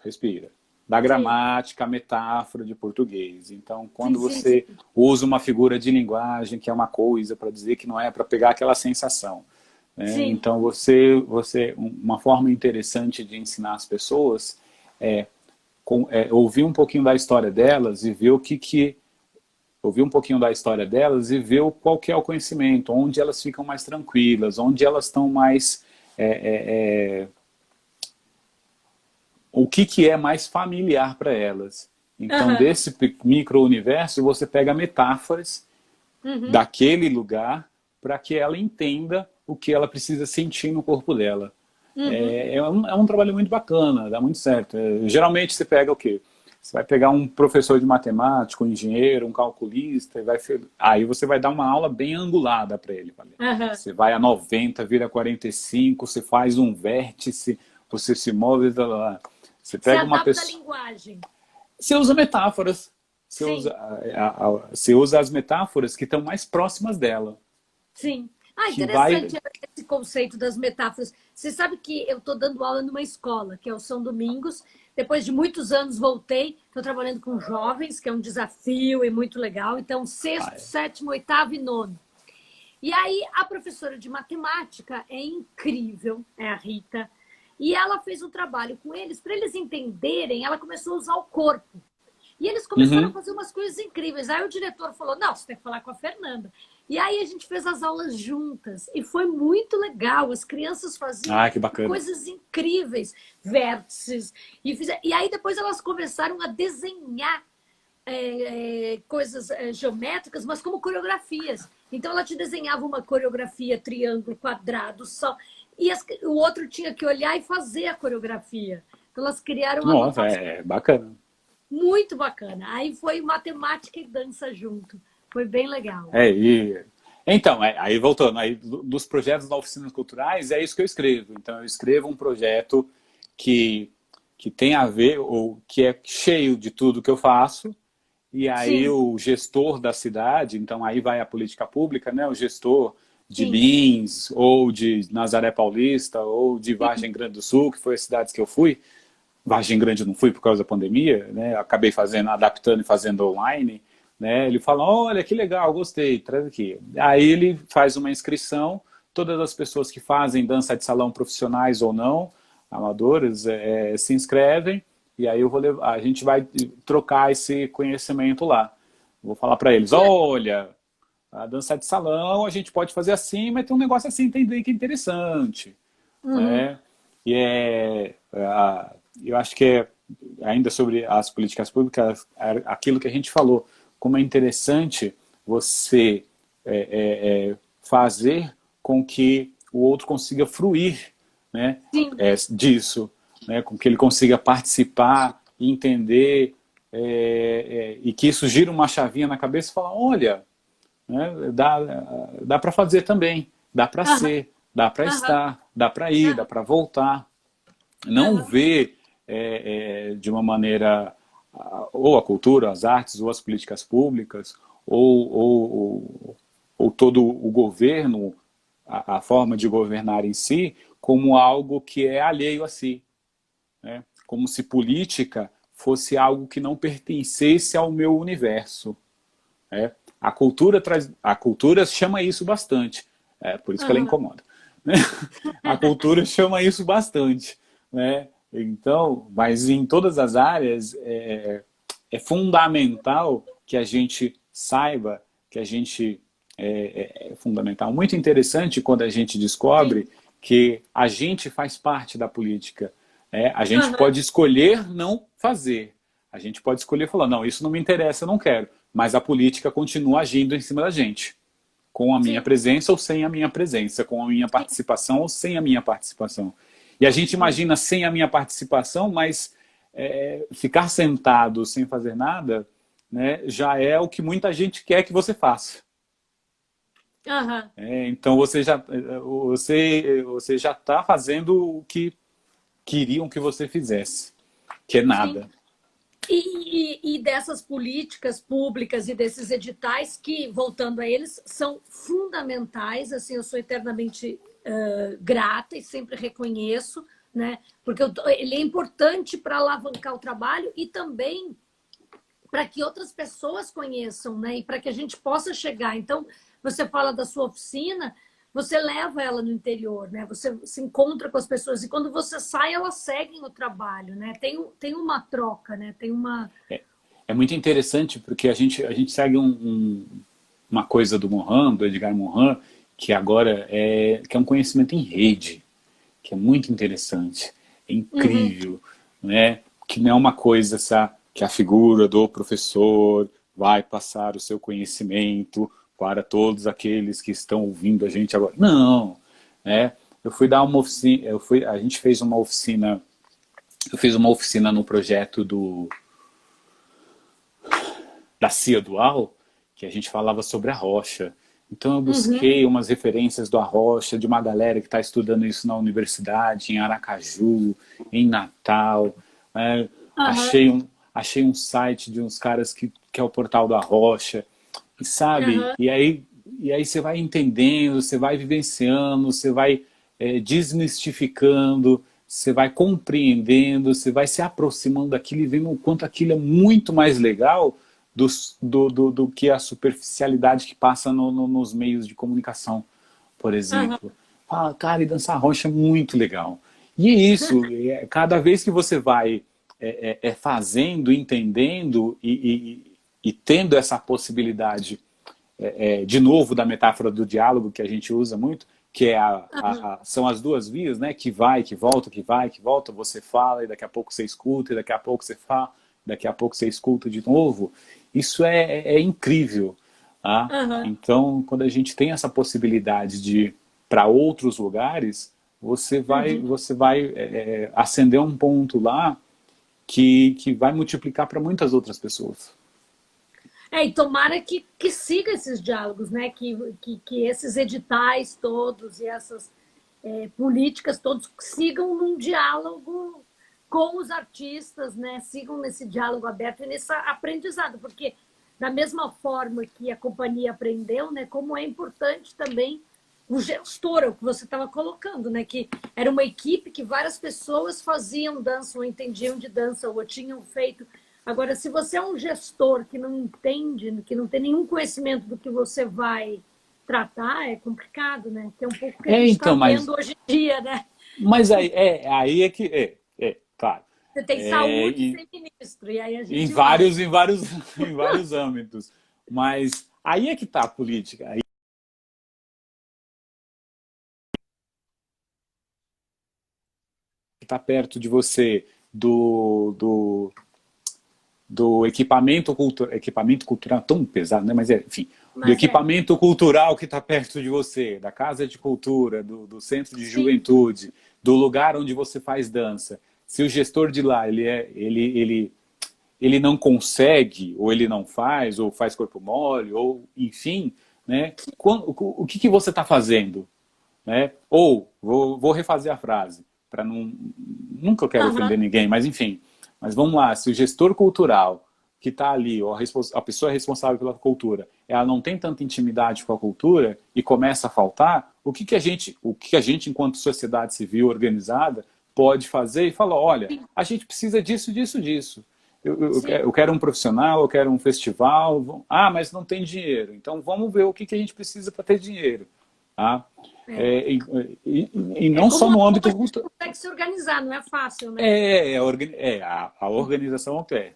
respira, da sim, gramática, metáfora de português. Então, sim, quando sim, sim, você usa uma figura de linguagem, que é uma coisa para dizer que não é para pegar aquela sensação. Né? sim, Então, uma forma interessante de ensinar as pessoas é ouvir um pouquinho da história delas e ver ouvir um pouquinho da história delas e ver qual que é o conhecimento, onde elas ficam mais tranquilas, onde elas estão mais o que é mais familiar para elas. Então, aham, desse micro-universo, você pega metáforas uhum, daquele lugar para que ela entenda o que ela precisa sentir no corpo dela. uhum, É um trabalho muito bacana, dá muito certo. Geralmente você pega o quê? Você vai pegar um professor de matemática, um engenheiro, um calculista, aí você vai dar uma aula bem angulada para ele. Valeu? aham. Você vai a 90, vira 45, você faz um vértice, você se move, tá lá. Você Você pega uma adapta a pessoa. linguagem. Você usa metáforas. Sim, Você usa as metáforas que estão mais próximas dela. sim. Que vai. Interessante esse conceito das metáforas. Você sabe que eu estou dando aula numa escola, que é o São Domingos. Depois de muitos anos, voltei. Estou trabalhando com jovens, que é um desafio e muito legal. Então, sexto, sétimo, oitavo e nono. E aí, a professora de matemática é incrível, é a Rita. E ela fez um trabalho com eles, para eles entenderem, ela começou a usar o corpo. E eles começaram a Uhum. fazer umas coisas incríveis. Aí o diretor falou, não, você tem que falar com a Fernanda. E aí a gente fez as aulas juntas. E foi muito legal. As crianças faziam Ah, que bacana. coisas incríveis, vértices. E aí depois elas começaram a desenhar coisas geométricas, mas como coreografias. Então ela te desenhava uma coreografia, triângulo, quadrado, só. E o outro tinha que olhar e fazer a coreografia. Então elas criaram uma Nossa, anotação é bacana. muito bacana. Aí foi matemática e dança junto. Foi bem legal. É, e... Então, aí voltando, aí dos projetos da Oficinas Culturais, é isso que eu escrevo. Então, eu escrevo um projeto que, que tem a ver, ou que é cheio de tudo que eu faço, e aí Sim, o gestor da cidade, então aí vai a política pública, né? O gestor de sim, Lins, ou de Nazaré Paulista, ou de sim. Vargem Grande do Sul, que foi as cidades que eu fui. Vargem Grande eu não fui por causa da pandemia, né? Acabei fazendo, adaptando e fazendo online, né? Ele fala, olha que legal, gostei, traz aqui. Aí ele faz uma inscrição, todas as pessoas que fazem dança de salão profissionais ou não, amadoras, se inscrevem e aí eu vou levar, a gente vai trocar esse conhecimento lá. Vou falar para eles, olha, a dança de salão a gente pode fazer assim, mas tem um negócio assim, entender que é interessante, Uhum. né? E eu acho que ainda sobre as políticas públicas, aquilo que a gente falou, como é interessante você fazer com que o outro consiga fruir, né, Sim. disso, né, com que ele consiga participar, entender, e que isso gira uma chavinha na cabeça e fala, olha, né, dá para fazer também, dá para Aham, ser, dá para aham, estar, dá para ir, dá aham, para voltar. Não aham, ver de uma maneira ou a cultura, as artes, ou as políticas públicas, ou todo o governo, a forma de governar em si, como algo que é alheio a si, né? Como se política fosse algo que não pertencesse ao meu universo, né? A cultura chama isso bastante, por isso que ela aham. incomoda. Né? A cultura chama isso bastante, né? Então, mas em todas as áreas é fundamental que a gente saiba, que a gente é fundamental. Muito interessante quando a gente Sim. descobre que a gente faz parte da política. A gente Aham, pode escolher não fazer. A gente pode escolher falar, não, isso não me interessa, eu não quero. Mas a política continua agindo em cima da gente. Com a minha sim, presença ou sem a minha presença. Com a minha sim, participação ou sem a minha participação. E a gente sim. imagina sem a minha participação, mas ficar sentado sem fazer nada, né, já é o que muita gente quer que você faça. Aham, Então você já está fazendo o que queriam que você fizesse, que é sim. nada. E dessas políticas públicas e desses editais que, voltando a eles, são fundamentais. Assim, eu sou eternamente grata e sempre reconheço, né? Porque ele é importante para alavancar o trabalho e também para que outras pessoas conheçam, né? E para que a gente possa chegar. Então, você fala da sua oficina, você leva ela no interior, né? Você se encontra com as pessoas e quando você sai, elas seguem o trabalho, né? Tem uma troca, né? Tem uma. É muito interessante porque a gente segue uma coisa do Morin, do Edgar Morin, que agora que é um conhecimento em rede, que é muito interessante, é Uhum. incrível, né? Que não é uma coisa que a figura do professor vai passar o seu conhecimento para todos aqueles que estão ouvindo a gente agora. Não, né? Eu fui dar uma oficina, a gente fez uma oficina, eu fiz uma oficina no projeto da CIA Dual, que a gente falava sobre a rocha. Então eu Uhum. busquei umas referências do Arrocha, de uma galera que está estudando isso na universidade, em Aracaju, em Natal. Né? Aham. Achei um site de uns caras que é o portal do Arrocha. E sabe, Aham. e aí você vai entendendo, você vai vivenciando, você vai desmistificando, você vai compreendendo, você vai se aproximando daquilo e vendo o quanto aquilo é muito mais legal do que a superficialidade que passa nos meios de comunicação, por Aham. exemplo. Fala, cara, e dançar rocha é muito legal. E isso, cada vez que você vai fazendo, entendendo e tendo essa possibilidade, de novo, da metáfora do diálogo que a gente usa muito, que é são as duas vias, né? Que vai, que volta, que vai, que volta, você fala e daqui a pouco você escuta, e daqui a pouco você fala, daqui a pouco você escuta de novo. Isso é incrível. Tá? Aham. Então, quando a gente tem essa possibilidade de ir para outros lugares, Uhum. você vai acender um ponto lá que vai multiplicar para muitas outras pessoas. E tomara que siga esses diálogos, né? Que esses editais todos e essas políticas todos sigam num diálogo com os artistas, né? Sigam nesse diálogo aberto e nesse aprendizado, porque da mesma forma que a companhia aprendeu, né? Como é importante também o gestor, é o que você estava colocando, né? Que era uma equipe que várias pessoas faziam dança, ou entendiam de dança, ou tinham feito. Agora, se você é um gestor que não entende, que não tem nenhum conhecimento do que você vai tratar, é complicado, né? Que é um pouco o que a gente está Então, vendo hoje em dia, né? mas aí é que claro. Você tem É, saúde e, sem ministro, e aí a em gente vai. vários, em vários, em vários âmbitos. Mas aí é que está a política. Aí está perto de você do equipamento cultural tão pesado, né? Mas enfim, do Mas equipamento cultural que está perto de você, da casa de cultura, do centro de sim, juventude, do lugar onde você faz dança. Se o gestor de lá ele não consegue, ou ele não faz, ou faz corpo mole, ou enfim, né? O que você está fazendo? Né? Ou, vou refazer a frase, para não. Nunca eu quero aham, ofender ninguém, mas enfim. Mas vamos lá, se o gestor cultural que está ali, ou a pessoa responsável pela cultura, ela não tem tanta intimidade com a cultura e começa a faltar, o que a gente, enquanto sociedade civil organizada, pode fazer e falar, olha, sim, a gente precisa disso, disso, disso. sim. Eu quero um profissional, eu quero um festival. Ah, mas não tem dinheiro. Então vamos ver o que a gente precisa para ter dinheiro. Tá? É, É, e é não só no como âmbito a gente cultural. consegue se organizar, não é fácil, né? A organização é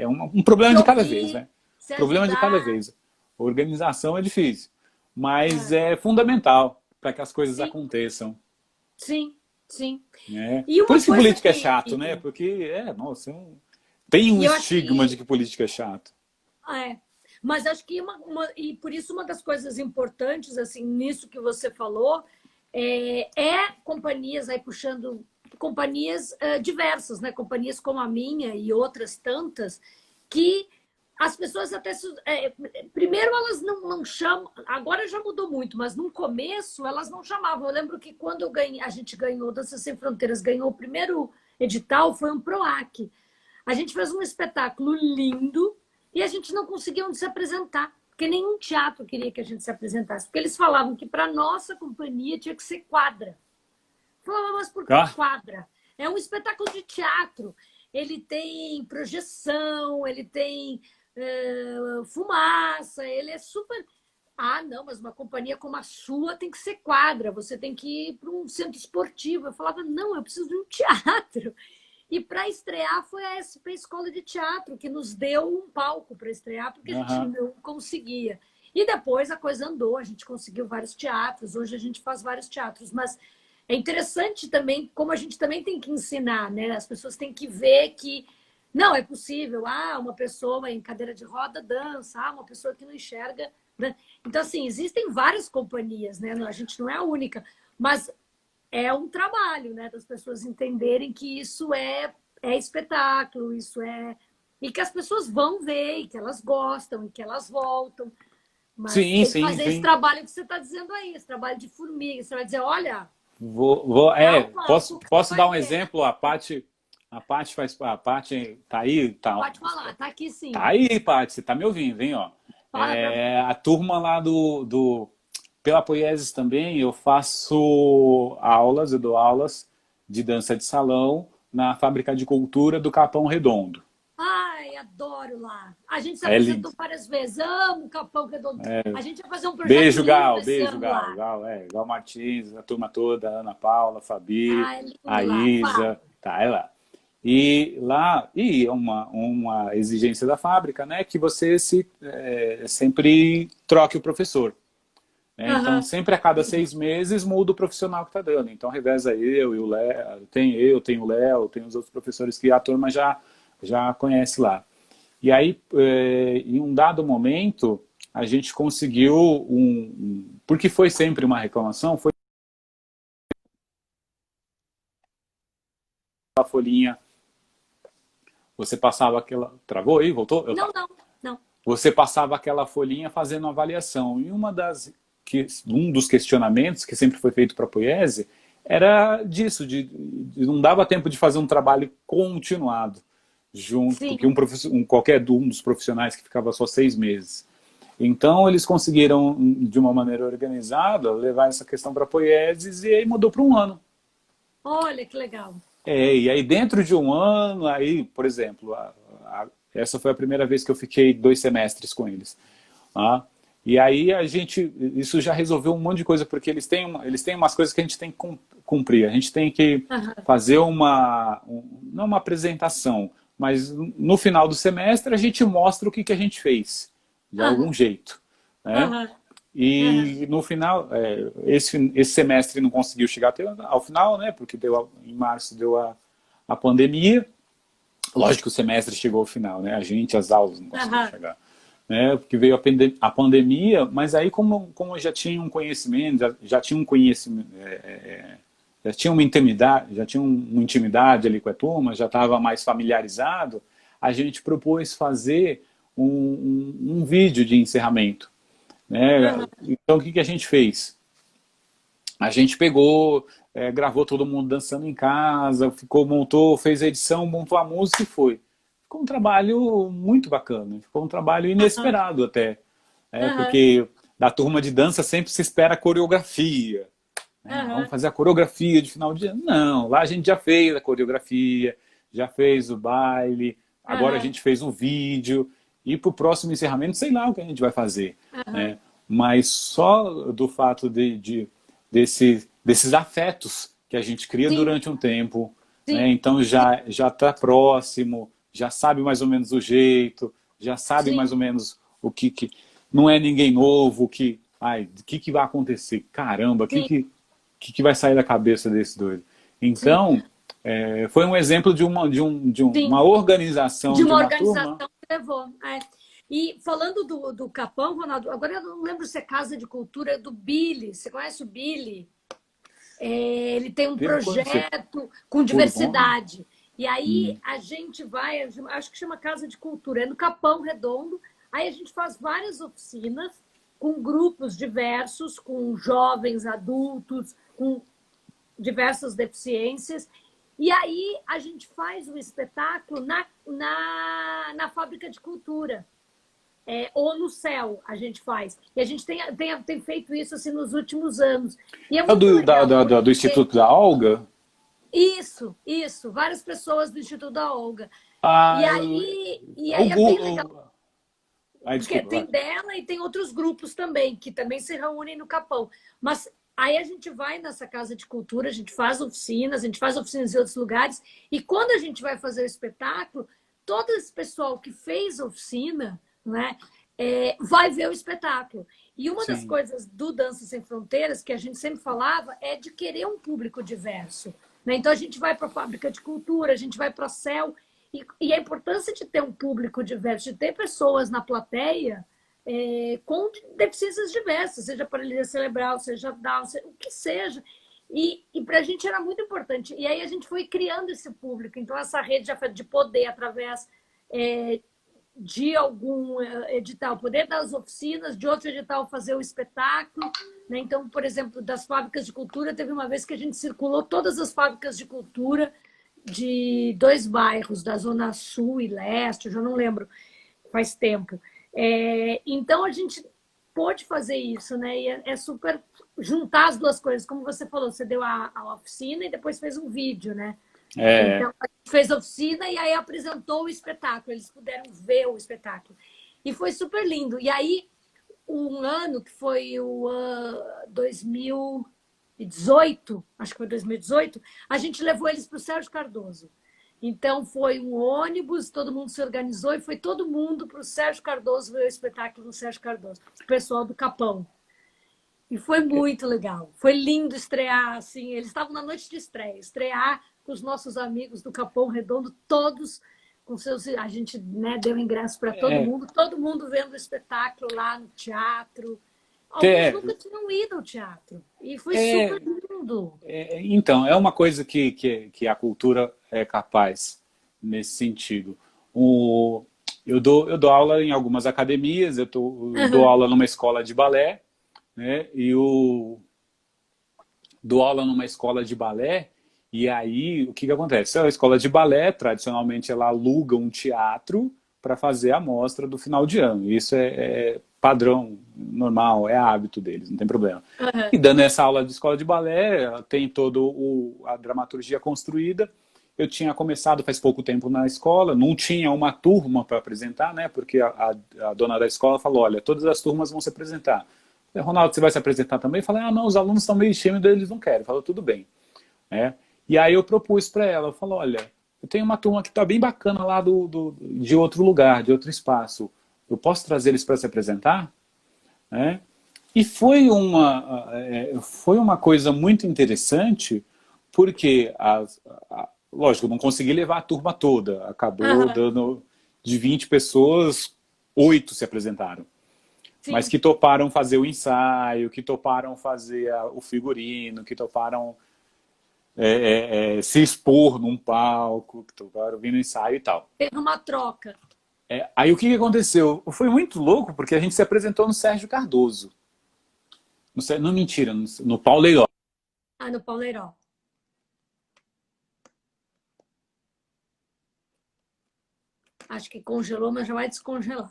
um problema Se de cada vez, ouvir, né? se Problema de cada ajudar. vez. Organização é difícil, mas É, é fundamental para que as coisas sim, aconteçam. sim, sim. Né? E Por uma isso que coisa política é que. chato, né? Porque, nossa, tem um E eu acho estigma de que. que política é chato. É, mas acho que e por isso uma das coisas importantes assim nisso que você falou é companhias aí puxando companhias diversas, né? Companhias como a minha e outras tantas que as pessoas primeiro elas não chamam, agora já mudou muito, mas no começo elas não chamavam. Eu lembro que quando a gente ganhou Dança Sem Fronteiras, ganhou o primeiro edital, foi um PROAC. A gente fez um espetáculo lindo e a gente não conseguia onde se apresentar, porque nenhum teatro queria que a gente se apresentasse, porque eles falavam que para nossa companhia tinha que ser quadra. Eu falava, mas por que Tá? quadra? É um espetáculo de teatro. Ele tem projeção, ele tem fumaça, ele é super. Ah, não, mas uma companhia como a sua tem que ser quadra, você tem que ir para um centro esportivo. Eu falava, não, eu preciso de um teatro. E para estrear foi a SP Escola de Teatro, que nos deu um palco para estrear, porque a gente Aham. não conseguia. E depois a coisa andou, a gente conseguiu vários teatros, hoje a gente faz vários teatros, mas é interessante também como a gente também tem que ensinar, né? As pessoas têm que ver que não é possível. Ah, uma pessoa em cadeira de roda dança, uma pessoa que não enxerga. Né? Então, assim, existem várias companhias, né? A gente não é a única, mas é um trabalho, né, das pessoas entenderem que isso é espetáculo, isso é. E que as pessoas vão ver, e que elas gostam, e que elas voltam. Mas Sim, tem que sim, fazer esse sim. trabalho que você está dizendo aí, esse trabalho de formiga. Você vai dizer, olha, dá o Posso, palco que você posso vai dar um ver. exemplo? A Paty tá aí, Pode falar, tá aqui tá sim. aí, Paty, você tá me ouvindo, hein, ó. Fala para A turma lá pela Poieses também, eu faço aulas, eu dou aulas de dança de salão na Fábrica de Cultura do Capão Redondo. Ai, adoro lá. A gente se É lindo. apresentou várias vezes. Amo o Capão Redondo. A gente vai fazer um projeto Beijo, lindo Gal, esse beijo, ano Gal. lá. Gal Martins, a turma toda, a Ana Paula, a Fabi, Ah, é lindo a lá. Fala. Isa, tá, é lá. E lá, e uma exigência da fábrica, né, que você sempre troque o professor. Né? Então, Aham. sempre a cada 6 meses muda o profissional que está dando. Então, reveza eu e o Léo, tenho o Léo, tem os outros professores que a turma já conhece lá. E aí, em um dado momento, a gente conseguiu porque foi sempre uma reclamação, foi a folhinha, você passava aquela... Travou aí? Voltou? Eu Não, tava. não, não. Você passava aquela folhinha fazendo uma avaliação. E um dos questionamentos que sempre foi feito para a Poiese era disso, de não dava tempo de fazer um trabalho continuado junto, que Sim. qualquer um dos profissionais que ficava só 6 meses. Então eles conseguiram, de uma maneira organizada, levar essa questão para a Poieses e aí mudou para um ano. Olha que legal. E aí dentro de um ano, aí, por exemplo, essa foi a primeira vez que eu fiquei 2 semestres com eles. Tá? E aí isso já resolveu um monte de coisa, porque eles têm umas coisas que a gente tem que cumprir. A gente tem que Aham. fazer não uma apresentação, mas no final do semestre a gente mostra o que a gente fez, de algum Aham. jeito. Né? Aham. Aham. E no final, esse semestre não conseguiu chegar até ao final, né? Porque em março deu a pandemia. Lógico que o semestre chegou ao final, né? As aulas não conseguiram Aham. chegar. Né? Porque veio a pandemia, mas aí como eu já tinha um conhecimento, já tinha um conhecimento, já tinha uma intimidade ali com a turma, já estava mais familiarizado, a gente propôs fazer um vídeo de encerramento. Né? Aham. Então, o que a gente fez? A gente pegou, gravou todo mundo dançando em casa, fez a edição, montou a música e foi. Ficou um trabalho muito bacana, ficou um trabalho Aham. inesperado até. Aham. Porque da turma de dança sempre se espera a coreografia. Né? Vamos Aham. fazer a coreografia de final de ano. Não, lá a gente já fez a coreografia, já fez o baile, agora a Aham. gente fez um vídeo, e para o próximo encerramento, sei lá o que a gente vai fazer. Aham. Né? Mas só do fato desses afetos que a gente cria Sim, durante um tempo, né? sim, Então sim, já está próximo, já sabe mais ou menos o jeito, já sabe mais sim, ou menos o que não é ninguém novo, o que vai acontecer? Caramba, sim, que vai sair da cabeça desse doido? sim, Então, foi um exemplo de sim. uma organização De de uma uma organização turma. que levou. É. E falando do Capão, Ronaldo, agora eu não lembro se é Casa de Cultura do Billy. Você conhece o Billy? Ele tem um Pelo quando você, projeto com por nome, diversidade. E aí a gente vai, acho que chama Casa de Cultura, é no Capão Redondo. Aí a gente faz várias oficinas com grupos diversos, com jovens, adultos, com diversas deficiências. E aí a gente faz o espetáculo na fábrica de cultura. Ou no céu a gente faz. E a gente tem feito isso assim nos últimos anos. E é é muito legal, do porque Instituto da Olga. isso, várias pessoas do Instituto da Olga. E Ah, aí, e o aí é bem legal, Gu... Ai, porque desculpa, tem vai. dela e tem outros grupos também, que também se reúnem no Capão. Mas aí a gente vai nessa casa de cultura, a gente faz oficinas em outros lugares, e quando a gente vai fazer o espetáculo, todo esse pessoal que fez oficina, né, vai ver o espetáculo. E uma das Sim, coisas do Dança Sem Fronteiras, que a gente sempre falava, é de querer um público diverso. Né? Então a gente vai para a fábrica de cultura, a gente vai para o céu, e a importância de ter um público diverso, de ter pessoas na plateia com deficiências diversas, seja paralisia cerebral, seja Down, o que seja. E para a gente era muito importante. E aí a gente foi criando esse público. Então, essa rede já foi de poder, através de algum edital, poder das oficinas, de outro edital fazer o espetáculo. Né? Então, por exemplo, das fábricas de cultura, teve uma vez que a gente circulou todas as fábricas de cultura de 2 bairros, da Zona Sul e Leste, eu já não lembro, faz tempo. Então, a gente pôde fazer isso, né? E é super juntar as duas coisas. Como você falou, você deu a oficina e depois fez um vídeo, né? É, Então, a gente fez a oficina e aí apresentou o espetáculo. Eles puderam ver o espetáculo. E foi super lindo. E aí, um ano que foi o 2018, acho que foi 2018, a gente levou eles para o Sérgio Cardoso. Então, foi um ônibus, todo mundo se organizou e foi todo mundo para o Sérgio Cardoso ver o espetáculo no Sérgio Cardoso. O pessoal do Capão. E foi muito legal. Foi lindo estrear, assim. Eles estavam na noite de estreia. Estrear com os nossos amigos do Capão Redondo, todos com seus... A gente, né, deu ingresso para é, todo mundo vendo o espetáculo lá no teatro. Alguns é, nunca tinham ido ao teatro. E foi é, super lindo. então, é uma coisa que a cultura é capaz nesse sentido. O, eu dou aula em algumas academias, eu dou Uhum. aula numa escola de balé, né? Dou aula numa escola de balé, e aí o que acontece? A escola de balé, tradicionalmente, ela aluga um teatro para fazer a mostra do final de ano. Isso é padrão, normal, é hábito deles, não tem problema. Uhum. E dando essa aula de escola de balé, tem toda a dramaturgia construída. Eu tinha começado faz pouco tempo na escola, não tinha uma turma para apresentar, né? Porque a dona da escola falou, olha, todas as turmas vão se apresentar. Eu falei, Ronaldo, você vai se apresentar também? Eu falei, ah, não, os alunos estão meio tímidos, eles não querem. Falou, tudo bem. Né? E aí eu propus para ela, eu falei, olha, eu tenho uma turma que está bem bacana lá de outro lugar, de outro espaço. Eu posso trazer eles para se apresentar? Né? E foi uma coisa muito interessante, porque, lógico, eu não consegui levar a turma toda. Acabou Uhum. dando de 20 pessoas, 8 se apresentaram. Mas Sim. que toparam fazer o ensaio, que toparam fazer o figurino, que toparam se expor num palco, que toparam vir no ensaio e tal. Teve uma troca. Aí o que aconteceu? Foi muito louco, porque a gente se apresentou no Sérgio Cardoso. Não, mentira, no Paulo Leiló. Ah, no Pauleiró. Acho que congelou, mas já vai descongelar.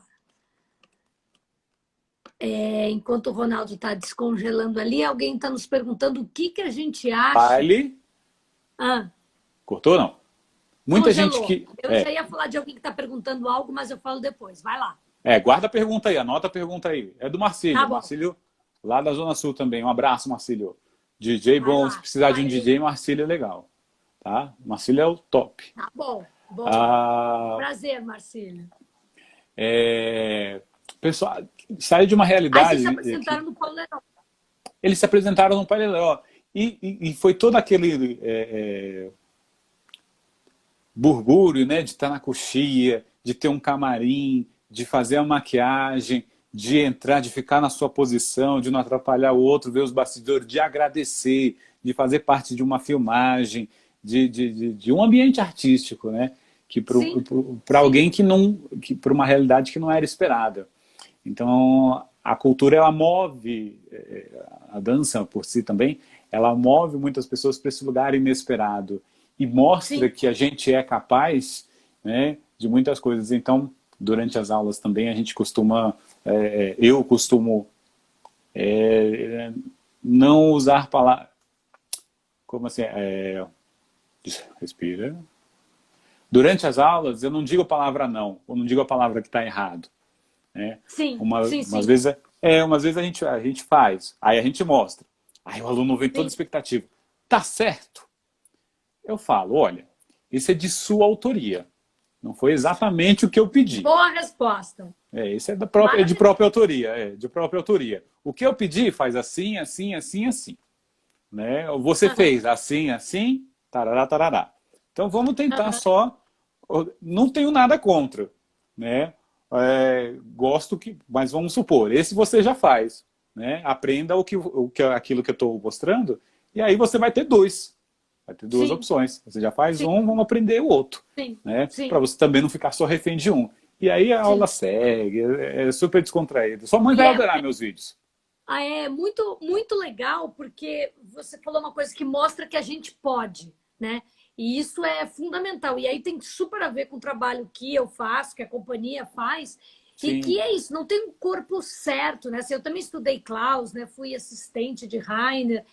Enquanto o Ronaldo está descongelando ali, alguém está nos perguntando o que a gente acha. Baile. Ah, Cortou, não? Muita gente congelou. que. Eu já ia falar de alguém que está perguntando algo, mas eu falo depois. Vai lá. Guarda a pergunta aí, anota a pergunta aí. É do Tá Marcílio. bom. Marcílio, lá da Zona Sul também. Um abraço, Marcílio. DJ Vai bom, se lá. precisar de um Valeu. DJ, Marcílio é legal. Tá? Marcílio é o top. Tá bom. Bom. Ah, Prazer, Marcílio. pessoal, saiu de uma Aí vocês realidade se que apresentaram no Pauleirão. eles se apresentaram no Paineló. E foi todo aquele burbúrio, né, de estar na coxia, de ter um camarim, de fazer a maquiagem, de entrar, de ficar na sua posição, de não atrapalhar o outro, ver os bastidores, de agradecer, de fazer parte de uma filmagem, de um ambiente artístico, né? Que Sim, para sim. alguém que para uma realidade que não era esperada. Então a cultura ela move a dança por si também, ela move muitas pessoas para esse lugar inesperado e mostra Sim. que a gente é capaz, né, de muitas coisas. Então, durante as aulas também a gente costuma, eu costumo não usar palavras, como assim, respira. Durante as aulas eu não digo a palavra não, ou não digo a palavra que está errado. Né? Sim, sim, Umas sim. vezes, umas vezes a gente faz, aí a gente mostra. Aí o aluno vem toda Sim. expectativa. Tá certo? Eu falo, olha, isso é de sua autoria. Não foi exatamente o que eu pedi. Boa resposta. Isso é de Maravilhoso. própria autoria, de própria autoria. O que eu pedi faz assim, assim, assim, assim. Né? Você Aham, fez assim, assim, tarará, tarará. Então vamos tentar aham. só. Não tenho nada contra, né? Gosto que, mas vamos supor, esse você já faz, né? Aprenda aquilo que eu estou mostrando e aí você vai ter duas Sim, opções. Você já faz sim, um, vamos aprender o outro, sim, né? Para sim, você também não ficar só refém de um. E aí a aula sim. segue, é super descontraído. Sua mãe E vai adorar meus vídeos. é muito, muito legal porque você falou uma coisa que mostra que a gente pode, né? E isso é fundamental. E aí tem super a ver com o trabalho que eu faço, que a companhia faz, e que Sim, é isso, não tem um corpo certo, né? Assim, eu também estudei Klaus, né? Fui assistente de Rainer.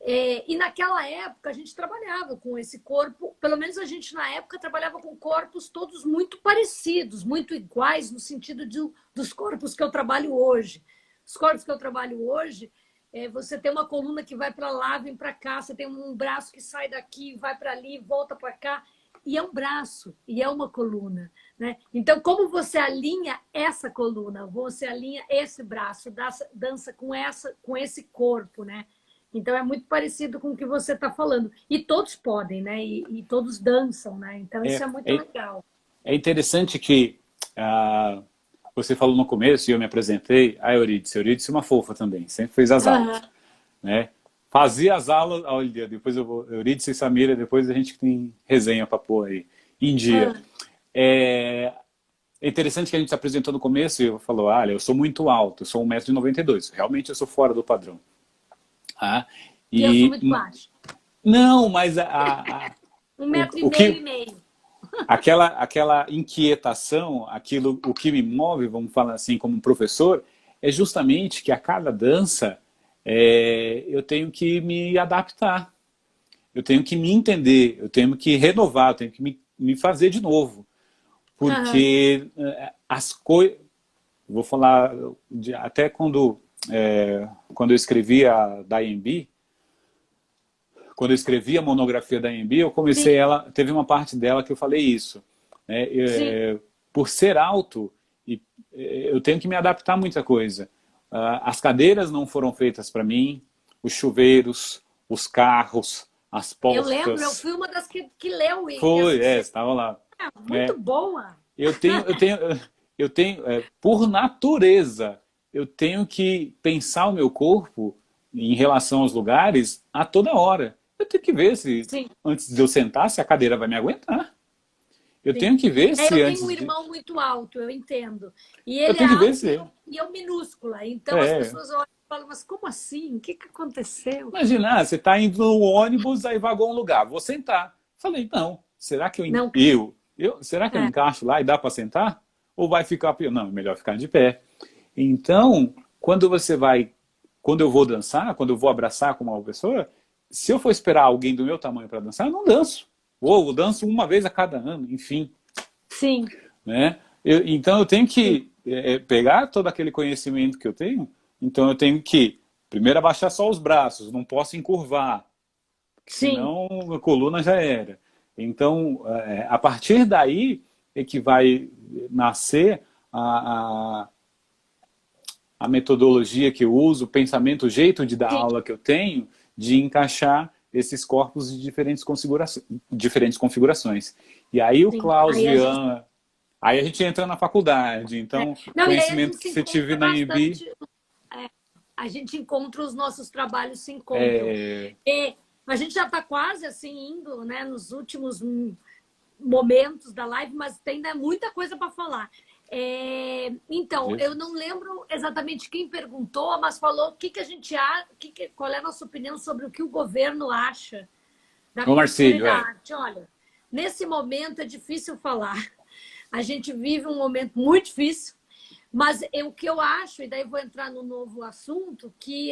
E naquela época a gente trabalhava com esse corpo, pelo menos a gente na época trabalhava com corpos todos muito parecidos, muito iguais no sentido dos corpos que eu trabalho hoje. Os corpos que eu trabalho hoje, você tem uma coluna que vai para lá, vem para cá, você tem um braço que sai daqui, vai para ali, volta para cá, e é um braço, e é uma coluna, né? Então, como você alinha essa coluna, você alinha esse braço, dança com esse corpo, né? Então, é muito parecido com o que você está falando. E todos podem, né? E todos dançam, né? Então, isso é muito legal. É interessante que você falou no começo, e eu me apresentei, a Eurídice. A Eurídice é uma fofa também, sempre fez as aulas. Né? Fazia as aulas, olha, depois eu vou, Eurídice e Samira, depois a gente tem resenha para pôr aí em dia. É interessante que a gente se apresentou no começo e eu falou, olha, eu sou muito alto, eu sou 1,92 m, realmente eu sou fora do padrão. E eu sou muito baixo. Não, mas 1,5 m. Aquela inquietação, o que me move, vamos falar assim, como professor, é justamente que a cada dança eu tenho que me adaptar, eu tenho que me entender, eu tenho que renovar, eu tenho que me fazer de novo. Porque as coisas... Vou falar até quando eu escrevi da IMB, quando eu escrevi a monografia da IMB, eu comecei teve uma parte dela que eu falei isso. Né? Por ser alto, eu tenho que me adaptar a muita coisa. As cadeiras não foram feitas para mim, os chuveiros, os carros, as portas. Eu lembro, eu fui uma das que leu isso. Foi, estava lá. Muito boa. Eu tenho, por natureza, eu tenho que pensar o meu corpo em relação aos lugares a toda hora. Eu tenho que ver se, antes de eu sentar, se a cadeira vai me aguentar. Eu tenho que ver se eu antes... tenho um irmão muito alto, eu entendo. E eu ele tenho é que ver alto se... e eu minúscula. Então as pessoas olham e falam, mas como assim? O que aconteceu? Imagina, você está indo no ônibus, aí vagou um lugar. Vou sentar. Falei, não. Será que será que eu encaixo lá e dá para sentar? Ou vai ficar... Não, é melhor ficar de pé. Então, quando eu vou dançar, quando eu vou abraçar com uma pessoa, se eu for esperar alguém do meu tamanho para dançar, eu não danço. Ou eu danço uma vez a cada ano, enfim. Sim. Né? Então eu tenho que pegar todo aquele conhecimento que eu tenho, então eu tenho que primeiro abaixar só os braços, não posso encurvar, senão a coluna já era. Então, a partir daí é que vai nascer a metodologia que eu uso, o pensamento, o jeito de dar aula que eu tenho, de encaixar esses corpos de diferentes configurações. E aí o Klaus Viana... Aí a gente entra na faculdade, então o conhecimento que você tive na IMB... A gente encontra os nossos trabalhos, se encontram. A gente já está quase assim indo, né, nos últimos momentos da live, mas tem ainda muita coisa para falar. Então, eu não lembro exatamente quem perguntou, mas falou qual é a nossa opinião sobre o que o governo acha da cultura e da arte. Olha, nesse momento é difícil falar. A gente vive um momento muito difícil, mas o que eu acho, e daí vou entrar no novo assunto, que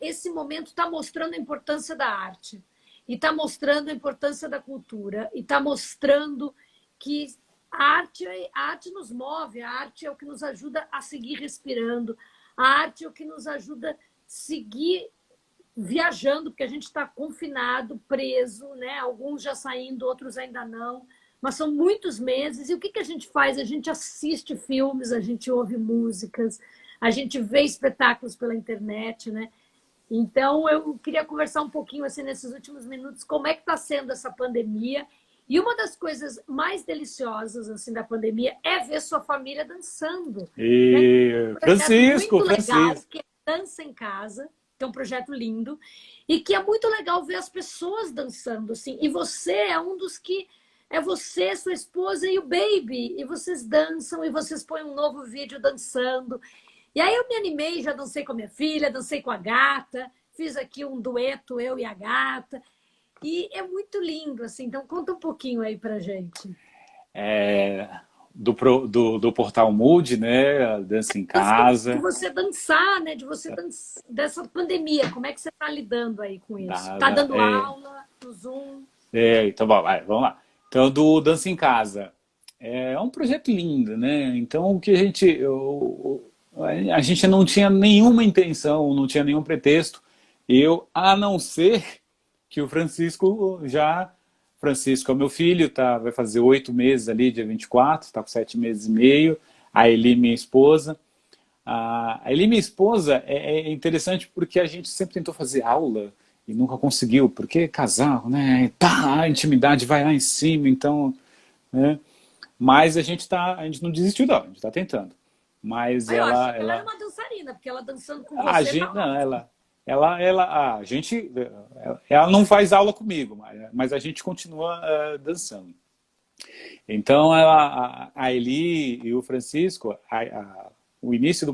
esse momento está mostrando a importância da arte, e está mostrando a importância da cultura, e está mostrando que a arte nos move, a arte é o que nos ajuda a seguir respirando, a arte é o que nos ajuda a seguir viajando, porque a gente está confinado, preso, né? Alguns já saindo, outros ainda não, mas são muitos meses. E o que a gente faz? A gente assiste filmes, a gente ouve músicas, a gente vê espetáculos pela internet, né? Então, eu queria conversar um pouquinho assim, nesses últimos minutos, como é que está sendo essa pandemia. E uma das coisas mais deliciosas assim, da pandemia é ver sua família dançando. Né? Francisco, muito legal, que é Dança em Casa, que é um projeto lindo, e que é muito legal ver as pessoas dançando. Assim, e você é um dos que... É você, sua esposa e o baby. E vocês dançam, e vocês põem um novo vídeo dançando. E aí eu me animei, já dancei com a minha filha, dancei com a gata, fiz aqui um dueto, eu e a gata. E é muito lindo, assim. Então, conta um pouquinho aí pra gente. do Portal Mood, né? A Dança em De Casa. você dançar, né? De você dançar, dessa pandemia, como é que você está lidando aí com isso? Tá Da, dando aula no Zoom? então vamos lá. Então, do Dança em Casa. É um projeto lindo, né? Então, o que a gente não tinha nenhuma intenção, não tinha nenhum pretexto, a não ser que o Francisco é o meu filho, vai fazer 8 meses ali, dia 24, está com 7 meses e meio, a Eli, minha esposa. A Eli, minha esposa, é interessante porque a gente sempre tentou fazer aula e nunca conseguiu, porque casal, né? Tá, a intimidade vai lá em cima, então, né? Mas a gente não desistiu, não, a gente está tentando. Mas Eu achei que ela era uma dançarina, porque ela dançando com a você tá gente, não, ótimo. a gente, ela não faz aula comigo, mas a gente continua dançando. Então, a Eli e o Francisco, o início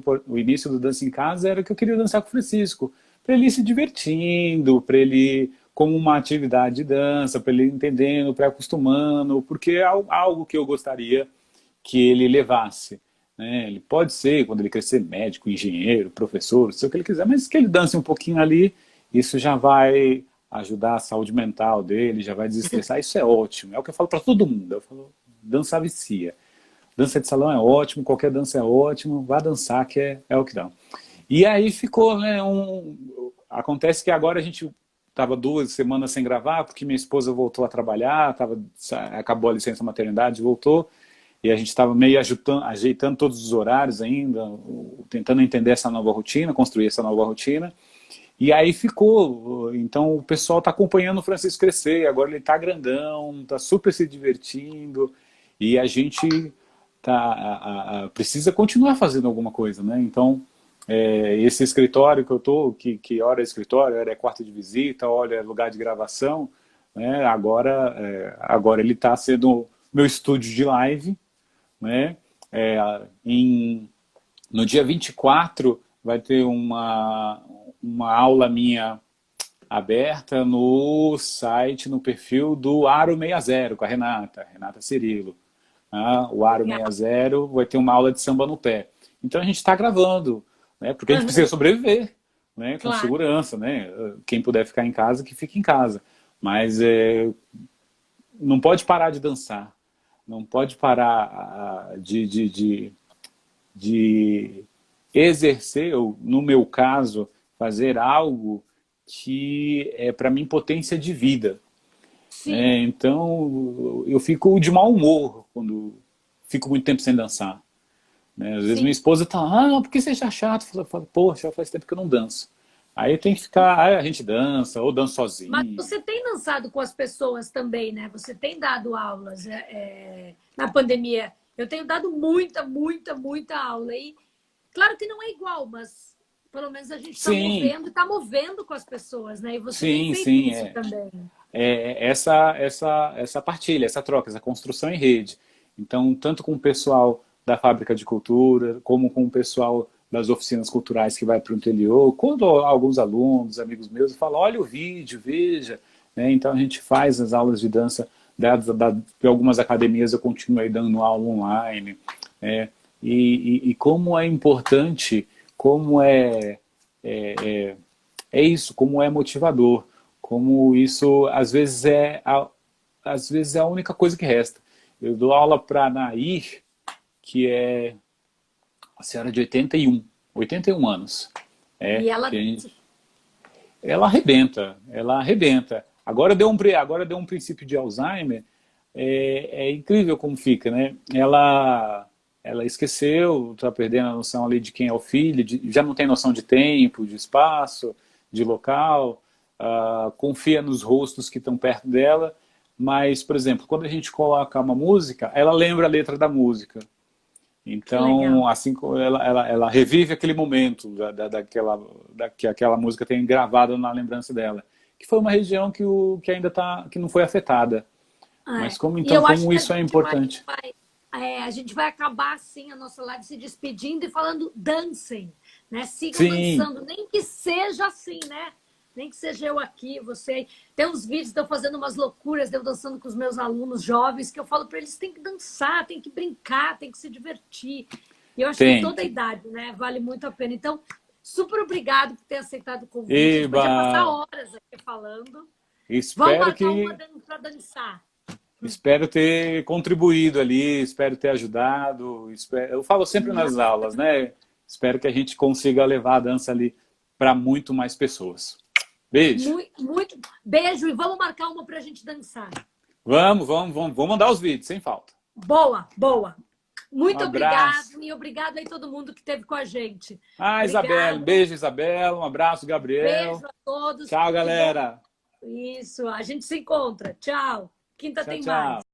do Dança em Casa era que eu queria dançar com o Francisco, para ele ir se divertindo, para ele como uma atividade de dança, para ele entendendo, para acostumando, porque é algo que eu gostaria que ele levasse. Né? Ele pode ser, quando ele crescer, médico, engenheiro, professor, sei o que ele quiser, mas que ele dance um pouquinho ali, isso já vai ajudar a saúde mental dele, já vai desestressar, isso é ótimo. É o que eu falo para todo mundo. Eu falo, dança vicia. Dança de salão é ótimo, qualquer dança é ótimo, vá dançar que é o que dá. E aí ficou, né, acontece que agora a gente estava 2 semanas sem gravar, porque minha esposa voltou a trabalhar, acabou a licença maternidade, voltou, e a gente estava meio ajeitando todos os horários ainda, tentando entender essa nova rotina, construir essa nova rotina. E aí ficou. Então o pessoal está acompanhando o Francisco crescer. Agora ele está grandão, está super se divertindo. E a gente precisa continuar fazendo alguma coisa, né? Então, esse escritório que eu estou, que hora é escritório, hora é quarto de visita, hora é lugar de gravação, né? Agora ele está sendo meu estúdio de live, né? É, em, no dia 24 vai ter uma aula minha aberta no site, no perfil do Aro 60, com a Renata Cirilo. O Aro Legal. 60 vai ter uma aula de samba no pé. Então a gente está gravando, né? Porque a gente precisa Uhum, sobreviver, né? Com claro. segurança, né? Quem puder ficar em casa, que fique em casa. Mas não pode parar de dançar, não pode parar de exercer, ou no meu caso, fazer algo que é para mim potência de vida. Sim, Então eu fico de mau humor quando fico muito tempo sem dançar. Né? Às vezes minha sim. esposa tá, por que você está chato? Eu falo, poxa, faz tempo que eu não danço. Aí tem que ficar, a gente dança, ou dança Mas sozinho. você tem dançado com as pessoas também, né? Você tem dado aulas na pandemia. Eu tenho dado muita aula. E claro que não é igual, mas pelo menos a gente está Sim, movendo e está movendo com as pessoas, né? E você tem sim, feito sim. isso também. Essa partilha, essa troca, essa construção em rede. Então, tanto com o pessoal da fábrica de cultura, como com o pessoal das oficinas culturais que vai para o interior, quando alguns alunos, amigos meus, falam, olha o vídeo, veja. Né? Então, a gente faz as aulas de dança, de algumas academias eu continuo aí dando aula online. Né? E como é importante, como é, é isso, como é motivador, como isso às vezes é a única coisa que resta. Eu dou aula para a Nair, que é a senhora de 81 anos. E ela, Ela arrebenta, ela arrebenta. Agora deu um princípio de Alzheimer, é incrível como fica, né? Ela esqueceu, está perdendo a noção ali de quem é o filho, já não tem noção de tempo, de espaço, de local, confia nos rostos que estão perto dela, mas, por exemplo, quando a gente coloca uma música, ela lembra a letra da música. que legal. Então, assim, ela revive aquele momento que aquela música tem gravado na lembrança dela, que foi uma região que ainda que não foi afetada. Mas É. E eu acho como que a isso é gente importante. a gente vai acabar assim a nossa live se despedindo e falando dancem, né? Sigam Sim, dançando, nem que seja assim, né? Nem que seja eu aqui, você aí. Tem uns vídeos, estão fazendo umas loucuras, eu dançando com os meus alunos jovens, que eu falo para eles, tem que dançar, tem que brincar, tem que se divertir. E eu acho que toda a idade, né? Vale muito a pena. Então, super obrigado por ter aceitado o convite. A gente podia passar horas aqui falando. Espero Vamos marcar uma para dançar. Espero ter contribuído ali, espero ter ajudado. Eu falo sempre nas aulas, né? Espero que a gente consiga levar a dança ali para muito mais pessoas. Beijo. Muito beijo e vamos marcar uma para a gente dançar. Vamos mandar os vídeos, sem falta. Boa. Muito obrigado e obrigado aí todo mundo que esteve com a gente. Isabela, um beijo, Isabela, um abraço, Gabriel. Beijo a todos. Tchau, galera. Isso, a gente se encontra. Tchau. Quinta tem mais.